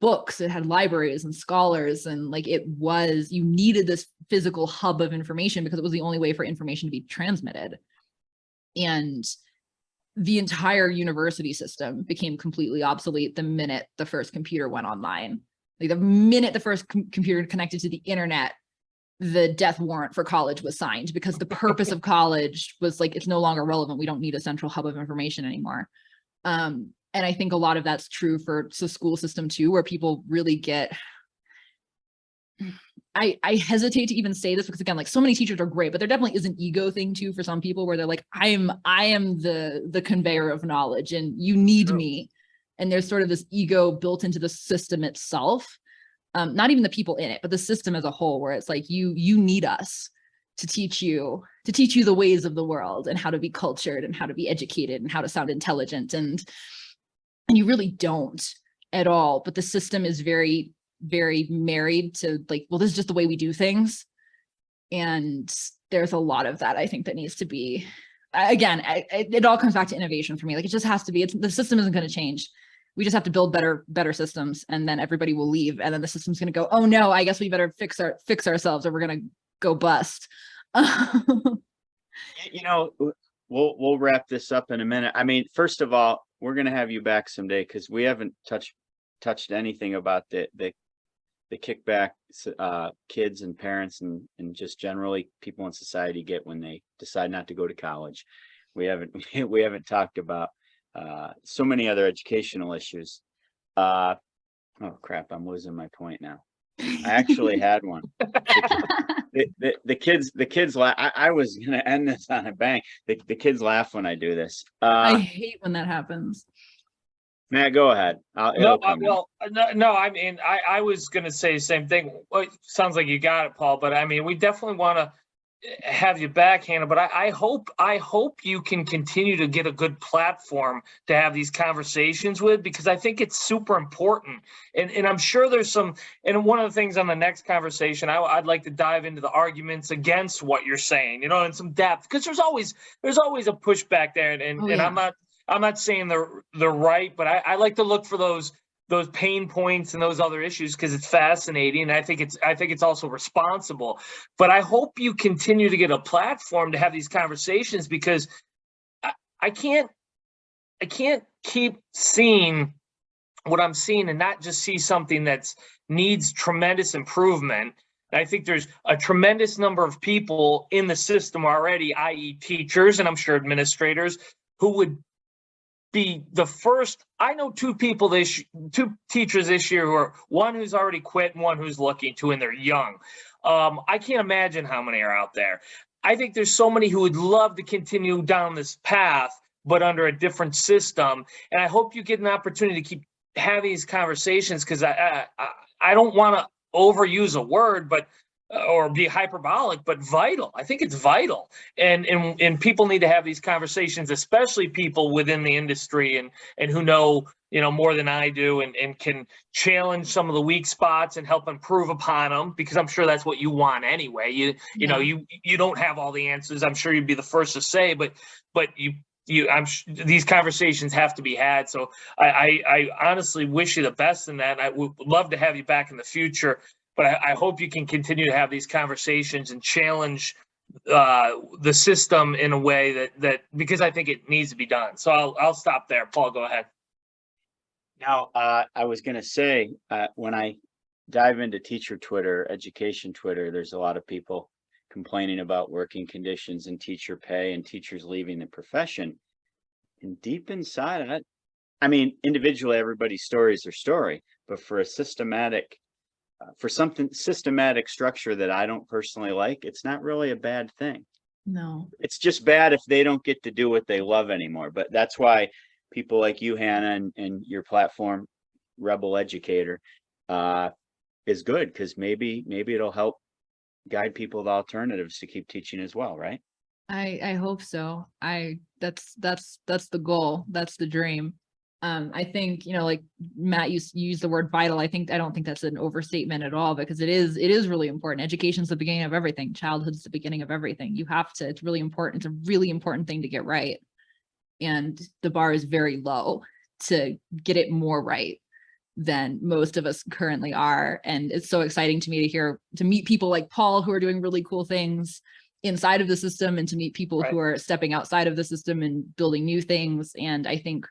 books. It had libraries and scholars, and like it was, you needed this physical hub of information because it was the only way for information to be transmitted. And the entire university system became completely obsolete the minute the first computer went online. Like the minute the first computer connected to the internet, the death warrant for college was signed, because the purpose of college was like, it's no longer relevant. We don't need a central hub of information anymore. And I think a lot of that's true for the school system too, where people really get, I hesitate to even say this because again, like so many teachers are great, but there definitely is an ego thing too for some people where they're like, I am the conveyor of knowledge and you need me. And there's sort of this ego built into the system itself. Not even the people in it, but the system as a whole, where it's like, you need us to teach you the ways of the world and how to be cultured and how to be educated and how to sound intelligent. And you really don't at all. But the system is very, very married to like, well, this is just the way we do things. And there's a lot of that, I think, that needs to be, again, it all comes back to innovation for me. Like it just has to be, the system isn't going to change. We just have to build better systems, and then everybody will leave. And then the system's going to go, oh no, I guess we better fix ourselves or we're going to go bust. You know, we'll wrap this up in a minute. I mean, first of all, we're going to have you back someday, because we haven't touched anything about the kickback kids and parents and just generally people in society get when they decide not to go to college. We haven't talked about so many other educational issues. Oh crap, I'm losing my point now. I actually had one. The kids laugh. I was gonna end this on a bang. The kids laugh when I do this. I hate when that happens. Matt, go ahead. No, I mean, I was going to say the same thing. Well, it sounds like you got it, Paul, but I mean, we definitely want to have you back, Hannah, but I hope you can continue to get a good platform to have these conversations with, because I think it's super important. And I'm sure there's some, and one of the things on the next conversation, I'd like to dive into the arguments against what you're saying, you know, in some depth, because there's always a pushback there. And I'm not saying they're right, but I like to look for those pain points and those other issues because it's fascinating. And I think it's also responsible. But I hope you continue to get a platform to have these conversations, because I can't keep seeing what I'm seeing and not just see something that needs tremendous improvement. I think there's a tremendous number of people in the system already, i.e. teachers, and I'm sure administrators, who would be the first. I know two teachers this year, who are one who's already quit and one who's looking to, and they're young. I can't imagine how many are out there. I think there's so many who would love to continue down this path, but under a different system. And I hope you get an opportunity to keep having these conversations, because I don't want to overuse a word, but or be hyperbolic, but vital. I think it's vital, and people need to have these conversations, especially people within the industry and who know, you know, more than I do, and can challenge some of the weak spots and help improve upon them, because I'm sure that's what you want anyway. You know, you don't have all the answers. I'm sure you'd be the first to say, but these conversations have to be had. So I honestly wish you the best in that. I would love to have you back in the future. But I hope you can continue to have these conversations and challenge the system in a way that because I think it needs to be done. So I'll stop there. Paul, go ahead. Now, I was going to say, when I dive into teacher Twitter, education Twitter, there's a lot of people complaining about working conditions and teacher pay and teachers leaving the profession. And deep inside, I mean, individually, everybody's story is their story, but for a systematic structure that I don't personally like, it's not really a bad thing. No, it's just bad if they don't get to do what they love anymore. But that's why people like you, Hannah, and your platform, Rebel Educator, is good, because maybe it'll help guide people to alternatives to keep teaching as well, right? I hope so. That's the goal. That's the dream. I think, you know, like Matt used the word vital. I don't think that's an overstatement at all, because it is really important. Education's the beginning of everything. Childhood's the beginning of everything. It's really important. It's a really important thing to get right. And the bar is very low to get it more right than most of us currently are. And it's so exciting to me to meet people like Paul who are doing really cool things inside of the system, and to meet people who are stepping outside of the system and building new things. And I think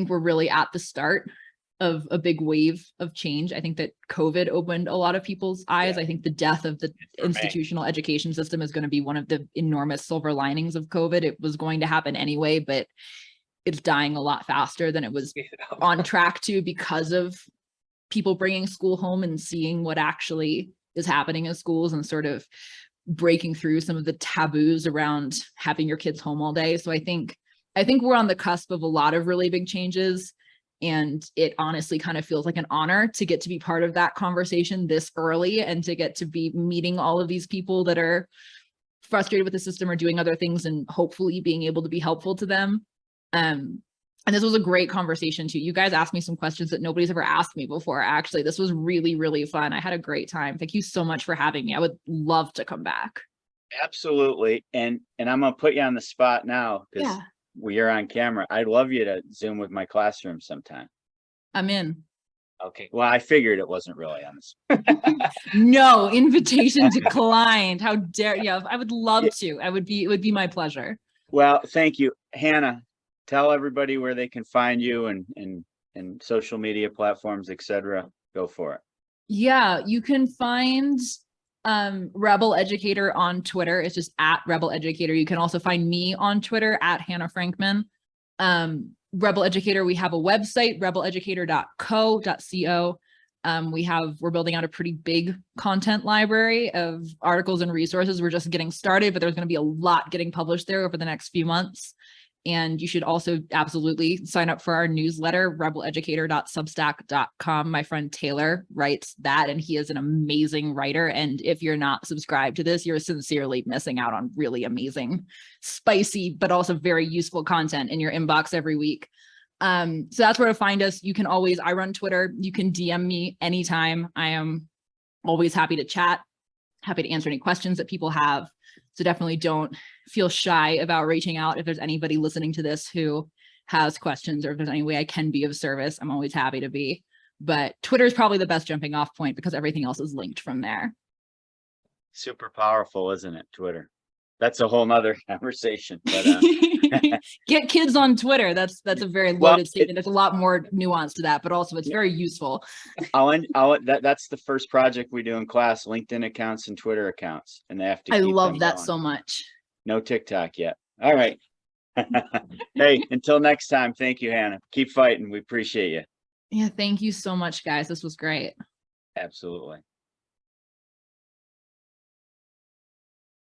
we're really at the start of a big wave of change. I think that COVID opened a lot of people's eyes. I think the death of the institutional education system is going to be one of the enormous silver linings of COVID. It was going to happen anyway, but it's dying a lot faster than it was on track to, because of people bringing school home and seeing what actually is happening in schools, and sort of breaking through some of the taboos around having your kids home all day. So I think we're on the cusp of a lot of really big changes, and it honestly kind of feels like an honor to get to be part of that conversation this early, and to get to be meeting all of these people that are frustrated with the system or doing other things, and hopefully being able to be helpful to them. And this was a great conversation too. You guys asked me some questions that nobody's ever asked me before. Actually, this was really, really fun. I had a great time. Thank you so much for having me. I would love to come back. Absolutely. And I'm gonna put you on the spot now, because we are on camera. I'd love you to Zoom with my classroom sometime. I'm in. Okay. Well, I figured it wasn't really on this. No, invitation declined. How dare you? I would love to. It would be my pleasure. Well, thank you. Hannah, tell everybody where they can find you, and social media platforms, etc. Go for it. Yeah, you can find Rebel Educator on Twitter. It's just at Rebel Educator. You can also find me on Twitter at Hannah Frankman. Rebel Educator, we have a website, rebeleducator.co.co. We're building out a pretty big content library of articles and resources. We're just getting started, but there's going to be a lot getting published there over the next few months. And you should also absolutely sign up for our newsletter, rebeleducator.substack.com. My friend Taylor writes that, and he is an amazing writer. And if you're not subscribed to this, you're sincerely missing out on really amazing, spicy, but also very useful content in your inbox every week. So that's where to find us. You can always, I run Twitter. You can DM me anytime. I am always happy to chat, happy to answer any questions that people have. So definitely don't feel shy about reaching out. If there's anybody listening to this who has questions, or if there's any way I can be of service, I'm always happy to be. But Twitter is probably the best jumping off point, because everything else is linked from there. Super powerful, isn't it? Twitter. That's a whole nother conversation. But get kids on Twitter. That's a very loaded statement. There's a lot more nuance to that, but also it's very useful. That's the first project we do in class: LinkedIn accounts and Twitter accounts, and they have to. I keep love them that going. so much. No TikTok yet. All right. Hey, until next time. Thank you, Hannah. Keep fighting. We appreciate you. Yeah, thank you so much, guys. This was great. Absolutely.